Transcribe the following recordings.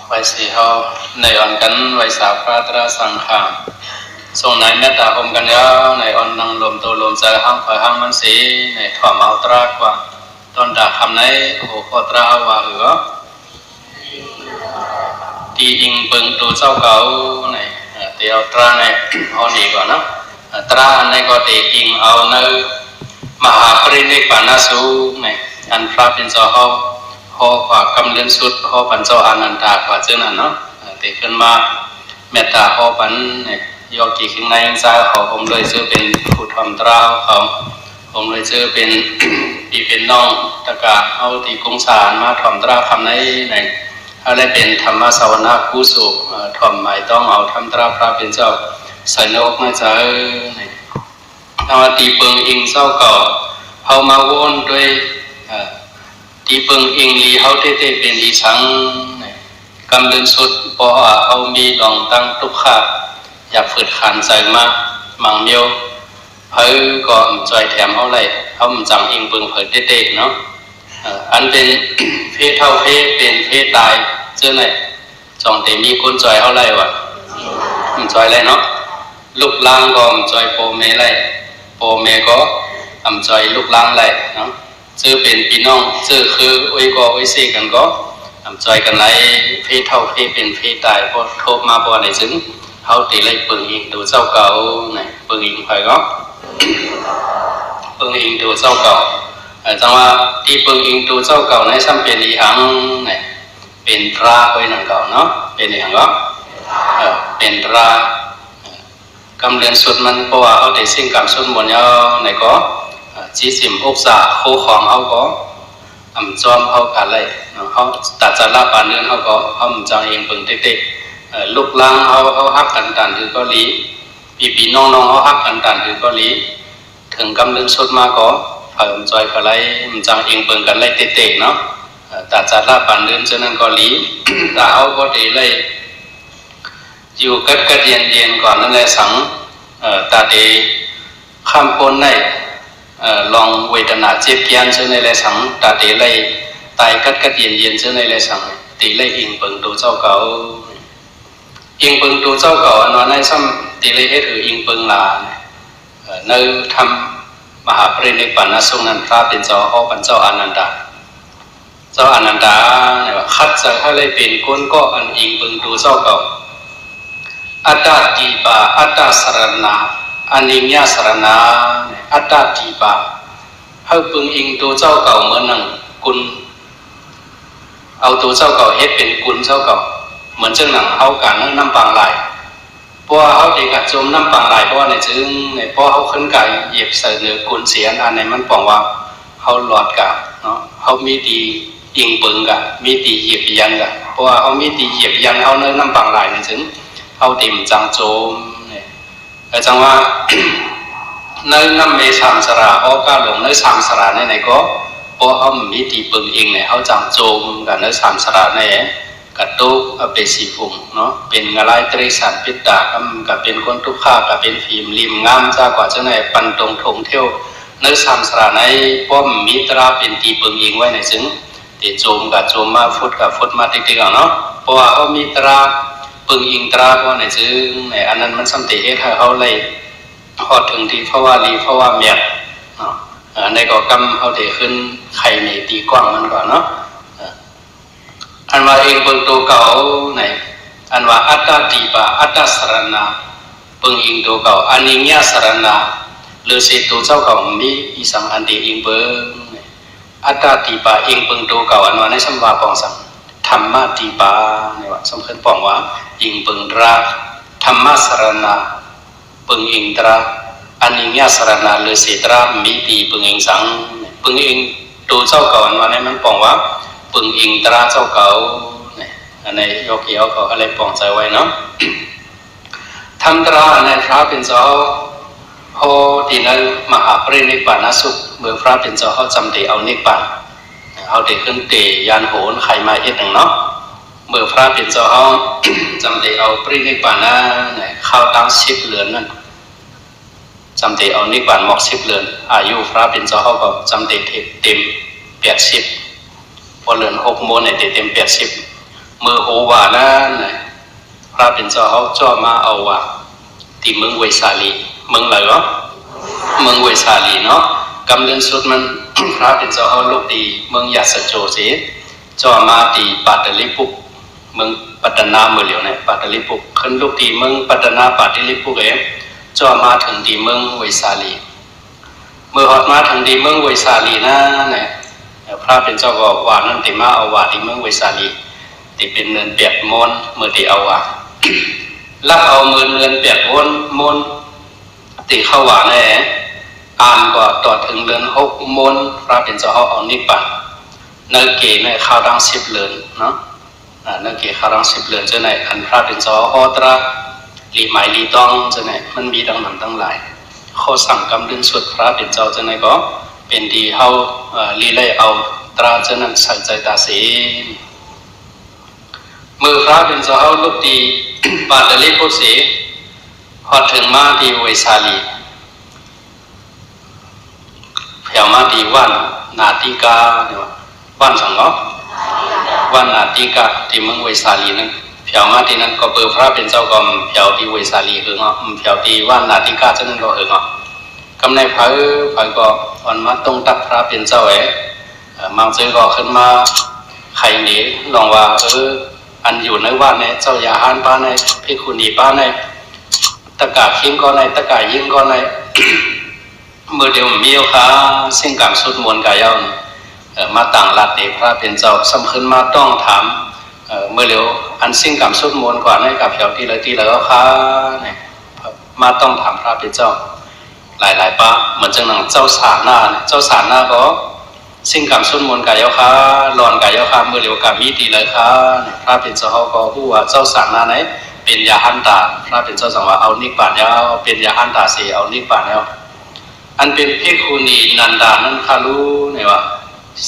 ไว้สีเฮาในอ่อนกันไว้สาพระตราสังขารส่งในเมตตาอมกันยาวในอ่อนนังลมตัวลมใจห้างฝ่ายห้างมันสีในถ่อมเอาตรากว่าต้นดาคำในโอ้โหตราว่าตีอิงเปิงตัวเจ้าเก่าในเตียวตราในเอาหนีก่อนนะตราในก็ตีอิงเอาในมหาปรินิพพานาสูในอันพระเป็นเจ้าเขาพอกว่ากำเนิดสุดพอปัญจอนันตากว่าเจ้านั้นเนาะตีขึ้นมาเมตตาพอปันเนี่ยยอกี่ขึ้นในใจเขาผมเลยชื่อเป็นผู้ทำตราเขาผมเลยชื่อเป็นปีเป็นน้องตะกะเอาตีกงสารมาทำตราคำในอะไรเป็นธรรมสวนาคู่สุทำหมายต้องเอาทำตราพระเป็นเจ้าใส่นกมาเจอเอาตีเปิงอิงเจ้าเก่าเขามาวนด้วยตีเปิงอิงลีเขาเตะเป็นอีสังกำเดินสุดพอเขามีดองตั้งทุกขาอยากฝืดขันใจมามังเมียวเฮ้ยก็จอยแถมเขาเลยเขาจังอิงเปิงเผยเตะเนาะอันเป็นเพศเท่าเพศเป็นเพศตายเจ้าไหนจองแต่มีคนจอยเขาเลยว่ะจอยเลยเนาะลูกล้างก็จอยโปเมเลยโปเมก็จอยลูกล้างเลยเนาะชื่อเป็นพี่น้องชื่อคืออุ้ยก็อุ้ยซีกันก็จอยกันไรเพศเท่าเพศเป็นเพศตายพอโทบมาบ่ไหนซึ่งเขาตีเลยปึงอิงตัวเจ้าเก่าไหนปึงอิงใครก็ปึงอิงตัวเจ้าเก่าจังว่าที่ปึงอิงตัวเจ้าเก่าในซ้ำเป็นอีหังไหนเป็นตราไว้หนังเก่าเนาะเป็นอีหังก็เป็นตรากำเนิดสุดมันเพราะว่าเขาได้สิ่งกรรมสุดหมดแล้วไหนก็จีสิมอุกษาโคของเขาก็จอมเขากันเลยเขาตัดจาระปานเนื้อเขาก็เขาจังเองปึงเตะลูกล้างเขาฮักกันตันถือก็ลีปีน้องเขาฮักกันตันถือก็ลีถึงกำเนิดสุดมาก็เพิ่มจอยกันเลยจังเองปึงกันเลยเตะเนาะตัดจาระปานเนื้อฉะนั้นก็ลีแต่เขาก็ได้เลยอยู่กัดเย็นก่อนนั่นแหละสังตาเดข้ามพ้นในลองเวทนาเจ็บแค้นเชื่อในแหละสังตาเดเลยตายกัดเย็นเชื่อในแหละสังตีเลยอิงเปิงตัวเจ้าเก่าอิงเปิงตัวเจ้าเก่าอันนั้นในซ้ำตีเลยให้ถืออิงเปิงลาในทำมหาปรินิพพานะทรงนั้นพระเป็นเจ้าเขาเป็นเจ้าอนันดาเจ้าอนันดาเนี่ยว่าคัดจะให้เลยเป็นก้นก็อันอิงเปิงตัวเจ้าเก่าอัตตาติปาอัตตาสรณาอนิญญาสรณาอัตตาติปาเขาปึงอิงตัวเจ้าเก่าเหมือนหนังกุลเอาตัวเจ้าเก่าเฮ็ดเป็นกุลเจ้าเก่าเหมือนเจ้าหนังเขาการน้ำปางไหลเพราะเขาเด็กจมน้ำปางไหลเพราะว่าในจึงในเพราะเขาขึ้นไก่เหยียบใส่เนื้อกุลเสียอันในมันปองว่าเขาหลอดกะเนาะเขามีดีอิงปึงกะมีดีเหยียบยันกะเพราะว่าเขามีดีเหยียบยันเขาเนื้อน้ำปางไหลในจึงเขาติ่มจังโจมเนี่ยจังว่าเนื้อน้ำเมสามสระเขาก้าหลงเนื้อสามสระในก็เพราะเขามีตีปึงเองเนี่ยเขาจังโจมกับเนื้อสามสระเนี่ยกระตุกเปสีฟุงเนาะเป็นงาไลตริสันปิตากับเป็นคนทุกข้ากับเป็นฟิล์มริมงามจากกว่าเจ้าในปันตรงทงเที่ยวเนื้อสามสระในป้อมมิตราเป็นตีปึงเองไว้ในซึ่งตีโจมกับโจมมาฟุตกับฟุตมาติ๊กๆเนาะเพราะว่าเขามีตราปึงอิงตราเพราะในซึ่งในอันนั้นมันสัมติเหตุให้เขาเลยพอถึงที่เพราะว่าลีเพราะว่าเมียในก่อกรรมเขาเดขึ้นไข่ในตีกว้างมันก่อนเนาะอันว่าเองเปิงตัวเก่าไหนอันว่าอัตตาติปาอัตตาสรณาเปิงอิงตัวเก่าอนิญญาสรณาหรือสิตัวเจ้าเก่ามีอีสังอันเดีอิงเปิงอัตตาติปาเองเปิงตัวเก่าอันว่าในสัมวาปองสังธรรมะติปาเนี่ยว่าสำคัญปองว่าอิงเปิงตราธรรมะสรณาเปิงอิงตราอนิญญาสรณาหรือสิตรามีตีเปิงอิงสังเปิงอิงตัวเจ้าเก่าอันว่าในมันปองว่าปึงอิงตราเจ้าเก่าเนี่ยอันในโยกีเขาก็อะไรปองใจไว้เนาะทำตราในพระเป็นเจ้าพอที่นั้นมหาปรินิพพานะสุขเมื่อพระเป็นเจ้าเขาจำเดเอานิพพานเขาเดขึ้นเตยานโหนไขมาเฮ็ดหนึ่งเนาะเมื่อพระเป็นเจ้าเขาจำเดเอาปรินิพพานะเนี่ยเข้าตั้ง10 เดือนนั่นจำเดเอานิพพานหมอก10 เดือนอายุพระเป็นเจ้าเขาก็จำเดเต็ม80พอเลือน6 โมงในเต็ม80 เมื่อโอวานั้นพระเป็นเจ้าเขาจ่อมาเอาว่าที่เมืองเวสาลีเมืองอะไรวะเมืองเวสาลีเนาะกำเนิดสุดมัน พระเป็นเจ้าเขาลูกตีเมืองยาสโจเสจ่อมาตีปัตตลิปุกเมืองปัตตนาเมืองเหลียวเนี่ยปัตตลิปุกขึ้นลูกตีเมืองปัตตนาปัตตลิปุกจ่อมาถึงตีเมืองเวสาลีเมื่อหอดมาถึงตีเมืองเวสาลีนะเนี่ยพระเป็นเจ้าก็ว่านั่นติมาเอาว่าตีเมืองเวสาลีตีเป็นเนินเปียกมนเมื่อตีเอาว่า รับเอาเงินเปียกมนตีเข้าว่าแน่อ่านก็ต่อถึงเรือน6 มนพระเป็นเจ้าเอานิพพานเนื้อเกในข้าวดัง10 เรือนเนาะเนื้อเกข้าวดัง10 เรือนจะไหนขันพระเป็นเจ้าอตราลีหมายลีต้องจะไหนมันมีดังนั้นตั้งหลายข้อสั่งกำเดินสุดพระเป็นเจ้าจะไหนก็เป็นดีเขาลีไลเอาตราจะนั้นใส่ใจตาเสีมือพระเป็นเจ้าลูกตีปาตลิปุสีพอถึงมาดีเวสาลีแผ่วมาดีวันนาติกาเนี่ยวันสังเนาะวันนาติกาที่เมืองเวสาลีนั้นแผ่วมาที่นั้นก็เปิดพระเป็นเจ้าก็แผ่วที่เวสาลีคือเนาะแผ่วที่วันนาติกาจะนั้นก็เนาะกำในพระก็วันมาตรงตักพระเป็นเจ้ามังเจอก็ขึ้นมาไข่หนีลองว่าอันอยู่ในว่าในเจ้ายาหานป้าในพิคุณีป้าในตะกาขิงก็ในตะกายิงก็ใน เมื่อเดียวมีเอาค่ะสิ่งกรรมสุดมวลกายเอามาต่างลัดเด็กพระเป็นเจ้าสำคัญมาต้องถามเมื่อเดียวอันสิ่งกรรมสุดมวลกว่าในกับเพียวที่เลยเอาค่ะเนี่ยมาต้องถามพระเป็นเจ้าหลายป้าเหมือนจังหนังเจ้าสารหน้าเจ้าสารหน้าก็สิ่งกรรมสุดมวลกายเอาค่ะหลอนกายเอาค่ะเมื่อเดียวกับมีตีเลยค่ะพระเป็นเจ้าเขาก็พูดว่าเจ้าสารหน้าไหนเป็นยาหันตาพระเป็นเจ้าสั่งว่าเอานิพพานแล้วเป็นยาหันตาเสียเอานิพพานแล้วอันเป็นภิกขุณีนันดานั้นข้ารู้เนี่ยว่า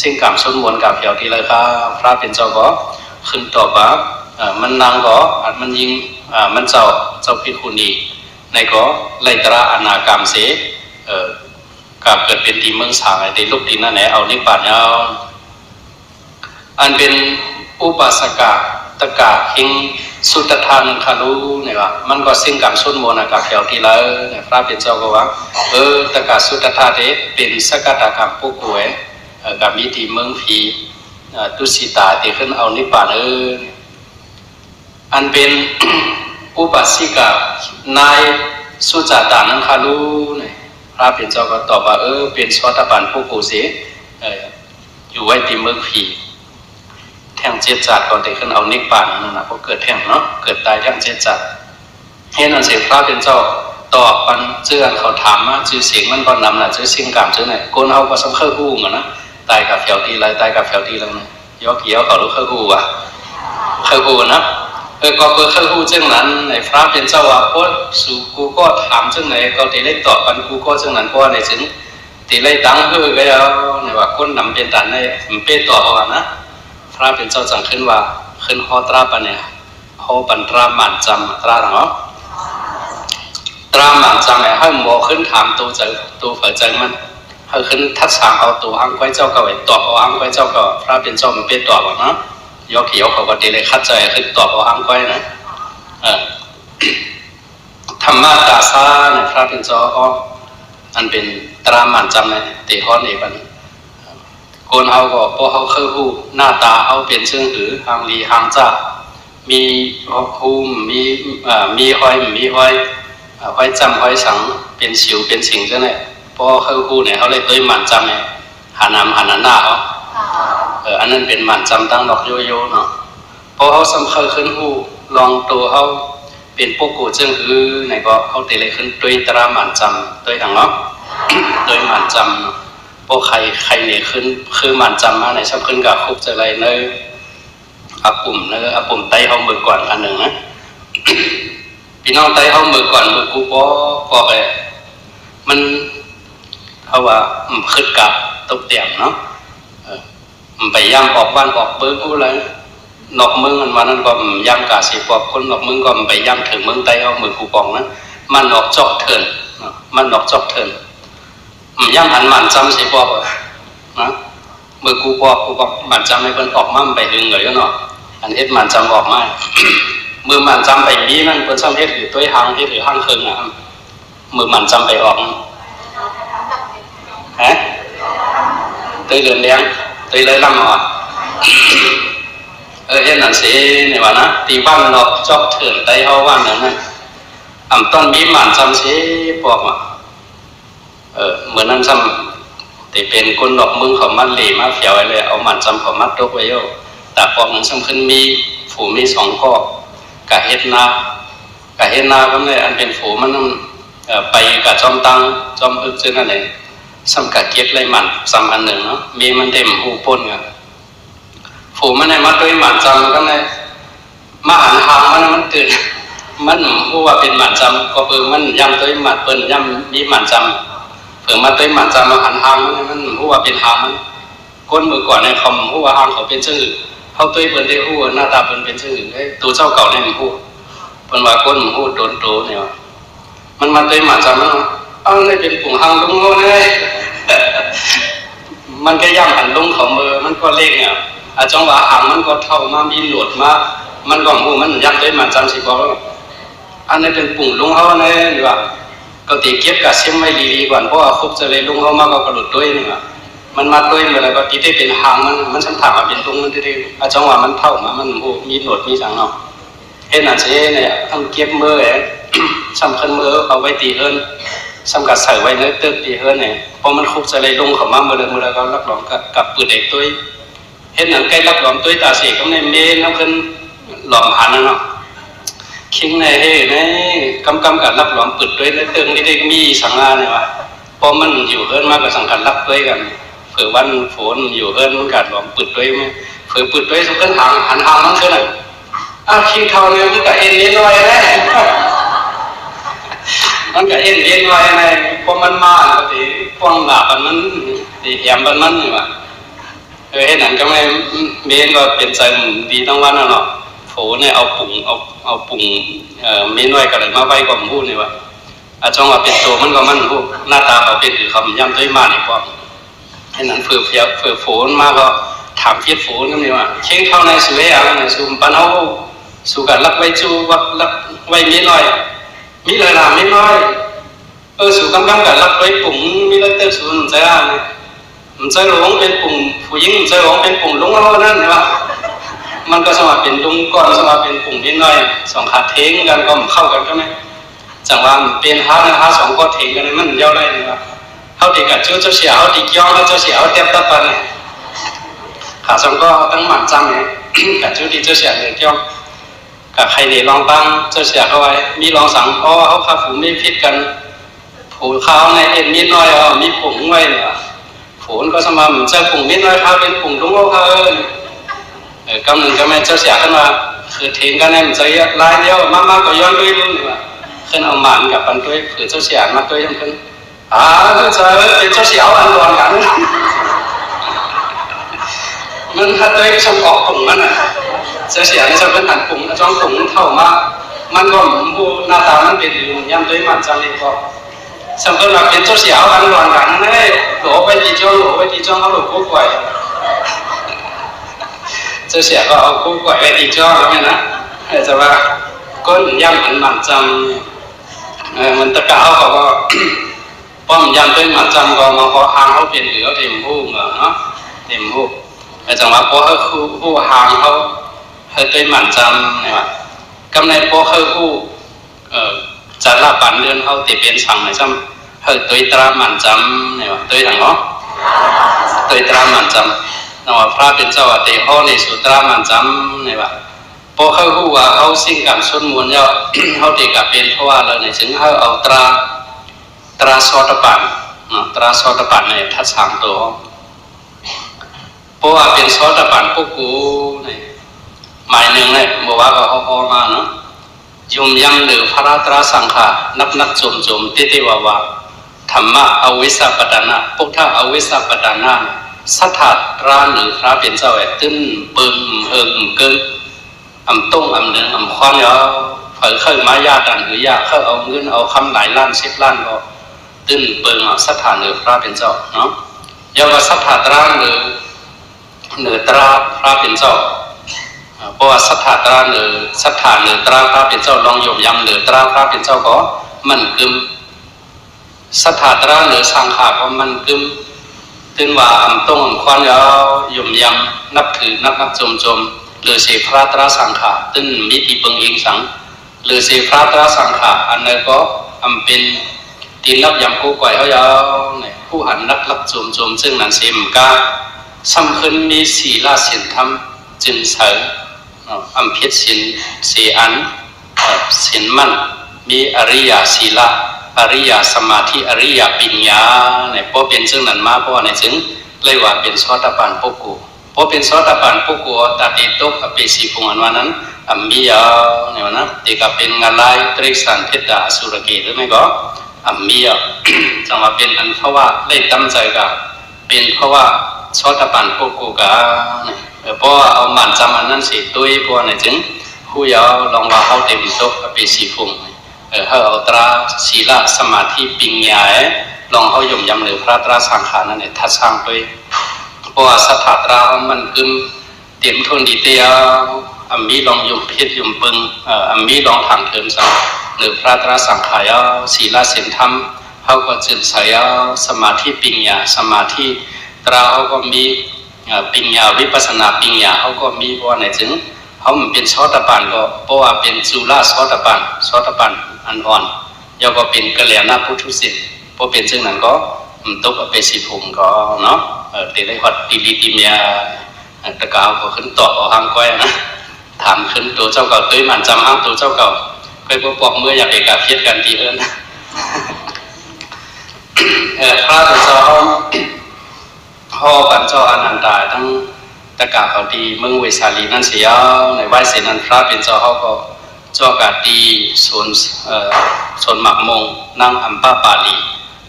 สิ่งกรรมสมมวนกับเพียวที่เลยค่ะพระเป็นเจ้าก็ขึ้นต่อว่ามันนางก็มันยิงมันเจ้าภิกขุณีในก็ไล่ตระอนาคามเสกับเกิดเป็นทีเมืองสางในลูกดินนั่นแหละเอานิพพานเอาอันเป็นอุปาสกะตะกะหิงสุตทานคารู้เนี่ยว่ามันก็สิ่งกรรมสุนโมนะกับเพียวที่เลยเนี่ยพระเป็นเจ้าก็ว่าตะกะสุตทานเป็นสกัดกรรมปุกุเอกับมิติเมืองผีตุสิตาที่ขึ้นเอานิพพานอันเป็น อุปาสิกานายสุจาตานังคารู้เนี่ยพระเป็นเจ้าก็ตอบว่าเป็นสวัสดิปันปุกุเสอยู่ไว้ที่เมืองผีแท่งเจ็ดจัดก่อนแต่ขึ้นเอานิพพานนั่นนะเพราะเกิดแท่งเนาะเกิดตายแท่งเจ็ดจัดเห็นอันเสียพระเป็นเจ้าตอบปันเจื้อนเขาถามมาจื้อเสียงมันก็นำน่ะจื้อสิ่งกรรมจื้อไหนโกนเอาก็สำเครื่องหูเหมือนนะตายกับเฟียวทีไรตายกับเฟียวทีไรนะยกเกี่ยวเขาลูกเครื่องหูอ่ะเครื่องหูนะก็เปิดเครื่องหูจึงนั้นในพระเป็นเจ้าว่าพูดสู่กูก็ถามจึงไหนก็ตีได้ตอบปันกูก็จึงนั้นเพราะในจึงตีได้ตั้งก็แล้วในว่าคนนำเป็นตันในมันเป็นตอบว่านะพระเป็นเจ้าจังขึ้นว่าขึ้นฮอตราปันเนี่ยฮอปันตราหมันจำตราเนาะตราหมันจำให้หมอขึ้นถามตัวเผยใจมันให้ขึ้นทัดสางเอาตัวห้างไว้เจ้าก็ไว้ตอบเอาห้างไว้เจ้าก็พระเป็นเจ้ามันเป็นตอบว่านะยกเขียวเขาก็ตีเลยคัดใจขึ้นตอบเอาห้างไว้นะธรรมะตาซาเนี่ยพระเป็นเจ้าอันเป็นตราหมันจำเนี่ยเตะฮอนเอปันคนเขาก็พอเขาเคยพูดหน้าตาเขาเป็นเชิงหือหางลีหางจ้ามีภูมิมีห้อยจำห้อยสังเป็นสิวเป็นสิงจังเนี่ยพอเคยพูดเนี่ยเขาเลยตัวหมันจำเนี่ยหานำหานาหน้าเขาอันนั้นเป็นหมันจำตั้งดอกโยโย่เนาะพอเขาสำคัญขึ้นหูลองตัวเขาเป็นพวกกูเชิงหือเนี่ยก็เขาตีเลยขึ้นตัวตราหมันจำตัวอย่างเนาะตัวหมันจำพวกใครเนี่ยขึ้นคือมันจำมาในชับขึ้นกับคุบจะอะไรเนยอาปุ่มไต้เขามือก่อนอันหนึ่งนะ พี่น้องไต้เขามือก่อนมือกูปอมันเขาว่าขึ้นกับตกเตียงเนาะไปย่ำออกบ้านออกเบิ้งกูอะไรนอกเมืองมันนั้นก็ย่ำกาสีปอบคนนอกเมืองก็ไปย่ำถึงเมืองไต้เขามือกูปองนะมันออกจอกเถินย่ำหันมันจำสิปอบนะมือกูปอบมันจำให้คนออกมั่มไปดึงเลยเนาะ อันเฮ็ดมันจำออกมามือมันจำไปมีมันเปิ้นซ้ำเฮ็ดหรือตัวหางเฮ็ดหรือหางครึ่งอ่ะมือมันจำไปออกฮะตัวเรือนเลี้ยงตัวเลยลำอ่ะเฮ็ดนั่นสินี่ว่านะตีบ้านเนาะจอกเถื่อนไตเฮาว่านนั่นน่ะต้นมีมันจำสิปอกอ่ะเหมือนนั้นซ้ำแต่เป็นคนดอกมึงของมันเหล่มาเขียวไว้เลยเอามันจำของมัดตกไว้โยแต่ปอกนั้นซ้ำขึ้นมีฝูมี2ข้อกะเฮ็ดนาก็เลยอันเป็นฝูมันไปกะจอมตังจอมอึกซึ่งนั่นเองซ้ำกะเก็บเลยมันซ้ำอันหนึ่งเนาะมีมันเต็มหูป่นกันฝูมันได้มาด้วยมันจำก็เลยมาหันหางมันตื่นมันรู้ว่าเป็นมันจำก็คือมันย่ำด้วยมันเปิ้นย่ำมีมันจำเผื่อมาด้วยมันจำมาหันหางมันรู้ว่าเป็นหางมันก้นมือก่อนในคอมรู้ว่าหางเขาเป็นชื่อเขาด้วยเปิ้นได้รู้หน้าตาเปิ้นเป็นชื่อตัวเจ้าเก่าเนี่ยมันรู้เปิ้นว่าก้นรู้โดนโตเนี่ยมันมาด้วยมันจำแล้วเลยเป็นปุ่งหางลุงโง่เลยมันก็ย่ำหันลุงเขามือมันก็เล่งเนี่ยจังหวะหางมันก็เท่ามามีหลวดมามันก็หูมันยัดด้วยมันจำสิบอกแล้วอันนี้เป็นปุ่งลุงเขาเนี่ยหรือว่าก็ตีเก็บกับเส้นไว้ดีๆก่อนเพราะว่าคุกจะเลยลุงเขามาก็กระโดดด้วยนี่ว่ามันมาด้วยเมื่อไรก็ตีได้เป็นหางมันฉันถามว่าเป็นลุงมันได้จังหวะมันเท่ามามันหูมีหลวดมีสังเนาะเห็นอันเช่เนี่ยต้องเก็บมือสำคัญมือเอาไว้ตีเอิญสำกัดใส่ไว้ในตึกตีเอิญเนี่ยพอมันคุกจะเลยลุงเขามาเมื่อไรก็รับรองกับปืนเด็กด้วยเห็นหนังใกล้รับรองตัวตาเสียก็ในเมนน้ำขึ้นหลอมหันนะเนาะคิงในเฮ้ในกำกับรับรองปืดด้วยในตึงนี่ได้มีสังงานเนี่ยวะพอมันอยู่เฮิร์นมากกับสังกัดรับด้วยกันเผื่อวันฝนอยู่เฮิร์นมันกัดหลอมปืดด้วยไหมเผื่อปืดด้วยสักขึ้นหันหางมันขึ้นคิงเท่าเนี่ยมันกับเอ็นเลี้ยนไว้แน่มันกับเอ็นเลี้ยนไว้ในพอมันมาก็ตีป้องหลาบมันตีแหมมันนี่วะเห็นหนังก็ไม่เมนก็เป็นใจดีทั้งวันนะเนาะโผเนี่ยเอาปุ่งเมนไว้กันเลยมาไว้กับพูดนี่ว่าจังหวะเป็นตัวมันก็มันพูดหน้าตาเขาเป็นคือคำย้ำด้วยมานี่พอเห็นหนังเฟื่อโผมาก็ถามเพียรโผก็มีว่าเข่งเข้าในสวยอะไรในซูมปันเอาสู่กันรักไว้จูวักรักไว้เมนหน่อยมีเลยล่ะเมนน้อยสู่กำกันรักไว้ปุ่งมีเลยเติมสูนใจอะไรมันใจหลงเป็นปุ่งผู้หญิงใจหลงเป็นปุ่งลุงเรานั่นใช่ปะมันก็สมัครเป็นลุงก่อนสมัครเป็นปุ่งนิดหน่อยสองขาเทงกันก็เข้ากันก็ไหมจังว่าเป็นฮานะสองก็เทงกันมันเย้าได้ใช่ปะเขาตีกับเจ้าเสียเขาตีย้อนเขาเจ้าเสียเขาเต็มตะปันเนี่ยขาสองก็ตั้งหมันจำเนี่ยกับเจ้าตีเจ้าเสียเลยย้อนกับใครเนี่ยลองตั้งเจ้าเสียเขาไว้มีลองสั่งเพราะเขาข้าฝูไม่พิษกันผูเขาในเอ็นนิดหน่อยมีปุ่งไว้เนี่ยฝนก็สม่ำเจอปุ่งนิดน้อยเขาเป็นปุ่งลุงโอ้เขากำหนึ่งก็ไม่เจ้าเสียขึ้นมาคือทิ้งกันให้มันใจลายเดียวมากๆก็ย้อนด้วยนู่นว่าขึ้นเอาหมันกับปันด้วยคือเจ้าเสียมาด้วยทั้งขึ้นจะเป็นเจ้าเสียอันร้อนกันมันถ้าด้วยช่องออกปุ่งมันเจ้าเสียในช่องเป็นหันปุ่งช่องปุ่งเท่ามากมันก็หน้าตามันเป็นย่ำด้วยมันจังเลยก็สำหรับเป็นเจ้าเสียอันร้อนกันนั่นเลยหลบไว้ที่จ้องเขาหลบกู้ไก่เจ้าเสียก็เอากู้ไก่ไว้ที่จ้องแล้วไงนะแต่ว่าก้นย่ำหันหมันจำมันตะกาวเขาก็ป้อมย่ำด้วยหมันจำก็มาพอหางเขาเป็นเหลือเต็มหูเนาะเต็มหูแต่จังหวะพอเขาหูหางเขาด้วยหมันจำเนี่ยกำในพอเขาหูจัดละปันเดือนเขาติเป็นสั่งในซ้ำตัวตรามันจำเนี่ยตัวอย่างเนาะตัวตรามันจำนว่าพระเป็นเจ้าเตะเขาในสุตรามันจำเนี่ยว่าพอเขาหูว่าเขาสิ่งกับส่วนมวลเนี่ยเขาติกับเป็นเพราะว่าเราในถึงเขาเอาตราสอดปันเนาะตราสอดปันในทัศน์ตัวเพราะว่าเป็นสอดปันพวกกูเนี่ยหมายหนึ่งเนี่ยบอกว่าเขาพอมาเนาะยมยังหรือพระตราสังฆานักจมติวาธรรมะอวิสัปดานะพวกท่าอวิสัปดานะสัทธาราหรือพระเป็นเจ้าตึ้นปึงเกินต้งเนื้อควันเนาะเผยเคยมายาดันหรือยาเขาเอาเงินเอาคำหลายล้าน10 ล้านก็ตึ้นปึงสัทธาหรือพระเป็นเจ้าเนาะยาวสัทธาราหรือตราพระเป็นเจ้า เพราะว่าศรัทธาตราหรือศรัทธาหรือตราพระเป็นเจ้าลองยมยำหรือตราพระเป็นเจ้าก็มันกึมศรัทธาตราหรือสังขารก็มันกึมถึงว่าต้องควรจะยมยำนับถือนับจมหรือเสพพระตราสังขารตึ้งมิติปังเองสังหรือเสพพระตราสังขารอันนั้นก็เป็นตีนับยำกู้ก่อยเขายาวเนี่ยผู้หันนักจมซึ่งนั้นเสมกาสำคัญมีศีลศีลธรรมจึงเสริมเพชรศีลสีอันศีลมั่นมีอริยศีลอริยสมาธิอริยปัญญาเนี่ยพอเป็นซึ่งนั้นมาเพราะในจึงเลยว่าเป็นโสดาปันปุกุพอเป็นโสดาปันปุกุตัดติตกอภิสิพุงอันวันนั้นมียาเนี่ยนะที่ก็เป็นงานลายตริสันเทตาสุรเกตหรือไม่ก็มียาจังว่าเป็นอันเพราะว่าได้ตั้งใจกับเป็นเพราะว่าโสดาปันปุกุกับเพราะว่าเอาหมันจำอันนั้นสิตุ้ยเพราะในจึงผู้ยาวลองว่าเขาเต็มตกอภิสิพุงเขาเอาตราศีลสมาธิปัญญาลองเขายมยำหรือพระตราสังขารนั่นเองทัดสร้างด้วยเพราะว่าสถาตรามันกึมเต็มทุนดีเตียวมีลองยมเพชรยมปึงมีลองทางเถิมสังหรือพระตราสังขารศีลศีลธรรมเขาก็จึงใส่สมาธิปัญญาสมาธิตราเขาก็มีปัญญาวิปัสสนาปัญญาเขาก็มีเพราะในจึงเขาเป็นโสดาปันก็เพราะว่าเป็นจุลโสดาปันอันอ่อนแล้วก็เป็นกัลยาณพุทธศิษย์พอเป็นซึ่งนั้นก็ตกอภิสิพุงก็เนาะแต่ได้ฮอดติลิติเมียตะกาวก็ขึ้นต่อเอาหางก้อยนะถามขึ้นตัวเจ้าเก่าตุ้ยมันจำห้างตัวเจ้าเก่าไปพวกปอกเมื่ออยากเอกาเพียรกันทีเอิญพระเจ้าพ่อกันเจ้าอนันตาทั้งตะกาเขาดีเมืองเวสาลีนั่นเสียในไหว้เสนันพระเป็นเจ้าเขาก็เจ้ากาดีส่วนหมักมงนั่งอัมพาปาลี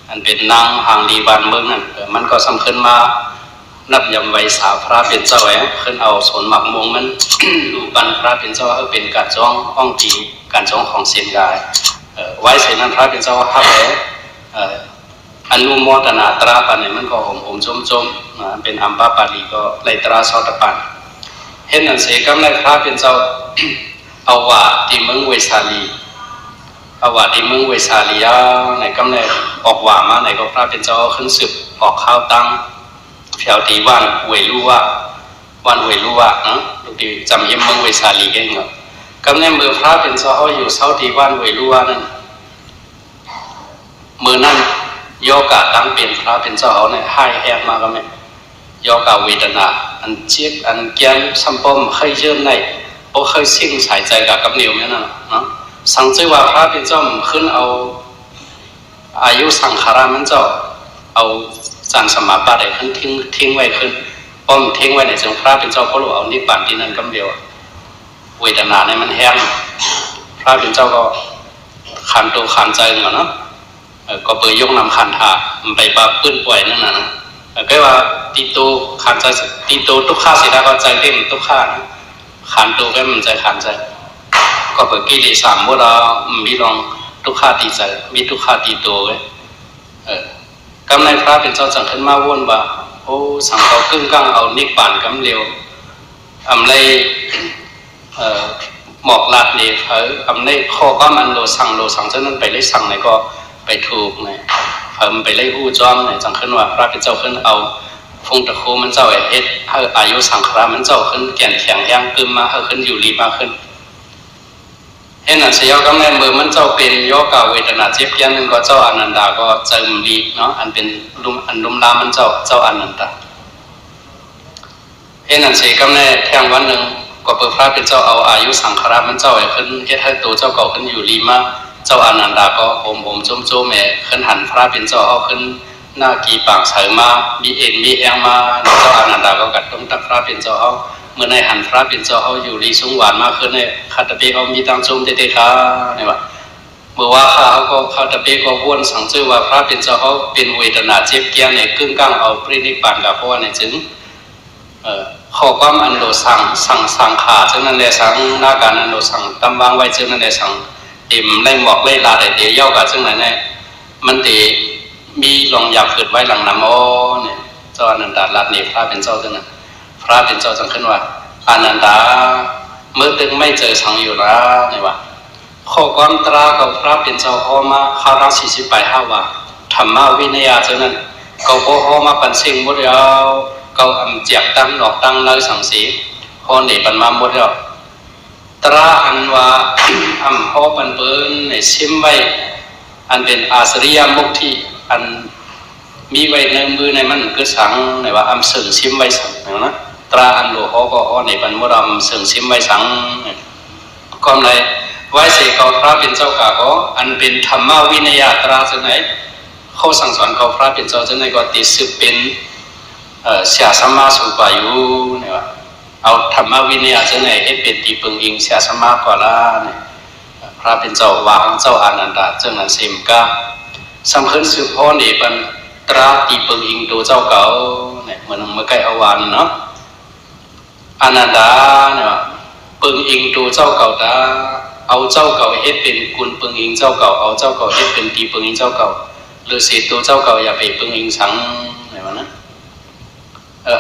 อันเป็นนางหางลีวันเมืองนั่นมันก็สำคัญมานับยำไว้สาพระเป็นเจ้าแหวขึ้นเอาส่วนหมักมงมันดูปันพระเป็นเจ้าเป็นการจ้องอ้องจีการจ้องของเสียงกายไว้เสนันพระเป็นเจ้าฮับแหวอนุโมทนาตราปันเนี่ยมันก็ห่มจมเป็นอัมพาปาลีก็ไล่ตราโสดาปันเห็นนั่นเสียกำไรพระเป็นเจ้าเอาว่าที่เมืองเวสาลีเอาว่าที่เมืองเวสาลีในกำเนิดออกว่ามาในก็พระเป็นเจ้าขึ้นสืบออกข้าวตั้งแถวที่วันเวลุวะนะลูกดีจำยิ่งเมืองเวสาลีเองเหรอกำเนิดเมืองพระเป็นเจ้าเขาอยู่เสาที่วันเวลุวะนั่นเมื่อนั้นโยกะตั้งเป็นพระเป็นเจ้าเขาเนี่ยให้แหกมาก็ไม่โยกะเวทนาอันเจี๊ยบอันแก้มสัมปมเคยเชื่อในเพราะเคยสิ่งสายใจกับกับนิ้วเนี่ยนะเนาะสังเจว่าพระเป็นเจ้าขึ้นเอาอายุสังขารมันเจ้าเอาจานสมาบัติขึ้นทิ้งไว้ขึ้นป้อมทิ้งไว้ในจังพระเป็นเจ้าเขาหลวเอานิพพานที่นั่นกำเดียวเวทนาเนี่ยมันแห้งพระเป็นเจ้าก็ขันตัวขันใจเนาะก็เปิดยกนำขันหาไปปะปื้นป่วยนั่นนะก็ว่าตีโตขันใจตีโตทุกข้าเสียได้ก็ใจเต็มทุกข้าขันตัวก็มันใจขันใจก็เปิดกิเลส3เมื่อเรามีลองทุกข้าตีใจมีทุกข้าตีตัวเลยกำในพระเป็นเจ้าจังขึ้นมาว่นว่าโอ้สังเขากึ่งก้างเอานิพพานกำเร็วเลยหมอกลาดเลยเลยข้อก็มันโลสังฉะนั้นไปเลยสั่งไหนก็ไปถูกเนี่ยไปเลยหู้จ้อมเนี่ยจังขึ้นว่าพระเป็นเจ้าขึ้นเอาฟงตะโคมันเจ้าเฮ็ดให้อายุสังขารมันเจ้าขึ้นแก่นแข็งแรงกึมมาให้ขึ้นอยู่รีมากขึ้นเห็นนั่นเสียก็แม่มือมันเจ้าเป็นโยกาเวทนาเจ็บยันนึงก็เจ้าอนันดาก็ใจมันดีเนาะอันเป็นลุมลามันเจ้าอนันดาเห็นนั่นเสียก็แม่แทงวันหนึ่งก็เปิดพระเป็นเจ้าเอาอายุสังขารมันเจ้าขึ้นเฮ็ดให้ตัวเจ้าเก่าขึ้นอยู่รีมาเจ้าอนันดาก็ผมโจมแม่ขึ้นหันพระเป็นเจ้าเอาขึ้นหน้ากีปางใส่มามีเอ็นมีแองมาเจ้าอนันดาก็กัดต้มตักพระเป็นเจ้าเอาเมื่อในหันพระเป็นเจ้าเขาอยู่รีสูงหวานมากขึ้นเนี่ยคาตะเปเขามีตังจมเตะขาเนี่ยว่าเมื่อว่าเขาก็คาตะเปก็วนสังเจว่าพระเป็นเจ้าเขาเป็นเวทนาเจ็บแก่เนี่ยกึ่งกลางเอาปรินิพพานกับเพราะว่าในจึงข้อความอันโดสั่งขาจึงนั่นแหละสั่งหน้าการอันโดสั่งตำวางไว้จึงนั่นแหละสั่งเต็มไล่หมอกไล่ลาแต่เดียวเย้ากับจึงนั่นแหละมันตีมีลองอยากเกิดไว้หลังน้ำอ้อเนี่ยเจ้าอนันดาลาดเนี่ยพระเป็นเจ้าจึงนั่นพระเป็นเจ้าจังขึ้นว่าอนันดา เมื่อตึงไม่เจอสังอยู่ละเนี่ยวะข้อความตรากับพระเป็นเจ้าพ่อมาข้าราชสิไปห้าวะธรรมวินัยเจ้านั้นเขาพ่อมาปันสิ่งหมดแล้วเขาเจียกตั้งดอกตั้งเล่าสังสีพอหนีปันมาหมดแล้วตราอันว่าพ่อปันเปิ้ลในซิมไว้อันเป็นอาสริยมุขที่อันมีไว้ในมือในมันก็สังในว่าเสริงซิมไว้สังนะตราอันหลวงพ่อก็ในปันมรำเสริงซิมไว้สังก็ในไว้เสกเขาพระเป็นเจ้ากาก็อันเป็นธรรมวินัยตราจะไหนเขาสั่งสอนเขาพระเป็นเจ้าจะไหนก็ติดสืบเป็นเสียสมาสุปายุเนี่ยว่าเอาธรรมวินัยจะไหนให้เป็นตีปึงอิงเสียสมาก่อนละเนี่ยพระเป็นเจ้าวางเจ้าอนันตาเจ้านั้นเสมกาสำคัญสืบพ่อเนี่ยเป็นตราตีปึงอิงตัวเจ้าเก่าเนี่ยเหมือนเมื่อไก่อวานเนาะอนันตาเนี่ยปึงอิงตัวเจ้าเก่าตาเอาเจ้าเก่าเฮ็ดเป็นกุลปึงอิงเจ้าเก่าเอาเจ้าเก่าเฮ็ดเป็นตีปึงอิงเจ้าเก่าหรือเศษตัวเจ้าเก่าอย่าไปปึงอิงสังอะไรวะนะ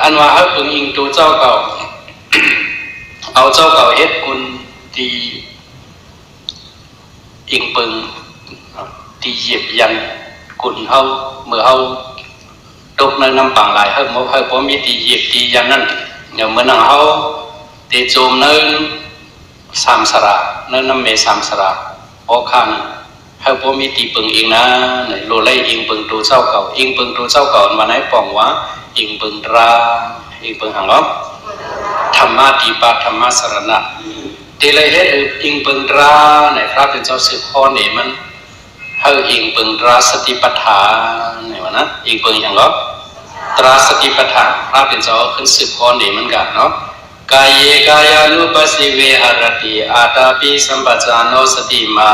อันว่าให้ปึงอิงตัวเจ้าเก่าเอาเจ้าเก่าเฮ็ดกุลตีอิงปึงตีเหยียบยันกุลเฮาเมื่อเฮาตกในน้ำปังหลายเฮาพอมีตีเหยียบตียันนั่นอย่างเมื่อนังเฮาตีโจมเนินสามสระเนินน้ำเมสามสระออกข้างให้พวกมีตีปึงอิงนะเนี่ยโลไลอิงปึงตัวเจ้าเก่าอิงปึงตัวเจ้าเก่ามาไหนป่องวะอิงปึงราอิงปึงหังล้อมธรรมะตีปะธรรมะสรณะตีเลยเฮ็ดอิงปึงราเนี่ยพระเป็นเจ้าสืบพ่อเนี่ยมันให้อิงปึงราสติปัฏฐานเนี่ยวะนะอิงปึงหังล้อมตราสติปัฏฐานพระเป็นเจ้าขึ้นสืบพ่อเนี่ยมันกันเนาะกายเยกายานุปัสสิเวหรติอาตาปิสัมปจาโนสติมา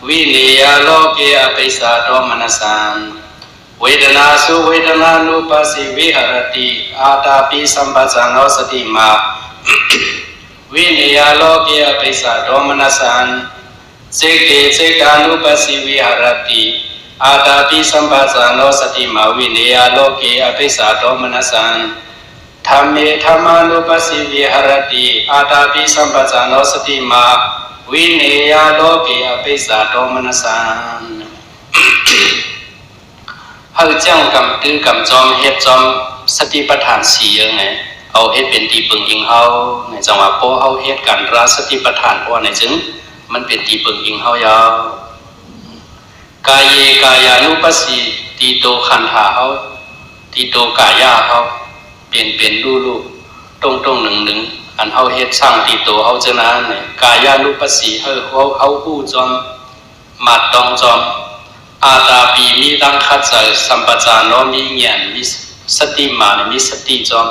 วิเนยโลเกอภิสาโทมนัสสังเวทนาสุเวทนานุปัสสิวิหรติอาตาปิสัมปจาโนสติมาวิเนยโลเกอภิสาโทมนัสสังเสกเตเสกานุปัสสิวิหรติอาตาปิสัมปจาโนสติมาวิเนยโลเกอภิสาโทมนัสสังธรรมเมธรรมานุปัสสิวิหรติอาตาปิสัมปจาโนสติมาวิเนยโลเกอภิสาโทมนัสสังเฮาจังกำตื้อกำจอมเฮ็ดจอมสติปัฏฐานสี่ยังไงเอาเฮ็ดเป็นตีปึงอิงเฮาในจังหวะโปเฮาเฮ็ดกันราสติปัฏฐานเพราะว่าในจึงมันเป็นตีปึงอิงเฮายาวกายเยกายานุปัสสิตีโตขันธาเฮาตีโตกายาเฮาเป็นรูตรงหนึ่งอันเฮาเฮ็ดสร้างตีโตเฮาจะนั้นเนี่ยกายานุปัสสิเฮาฮู้จอมมาดต้องจอมอาตาปีมีดังคัดใจสัมปจานโนมีเงียนมีสติมามีสติจอม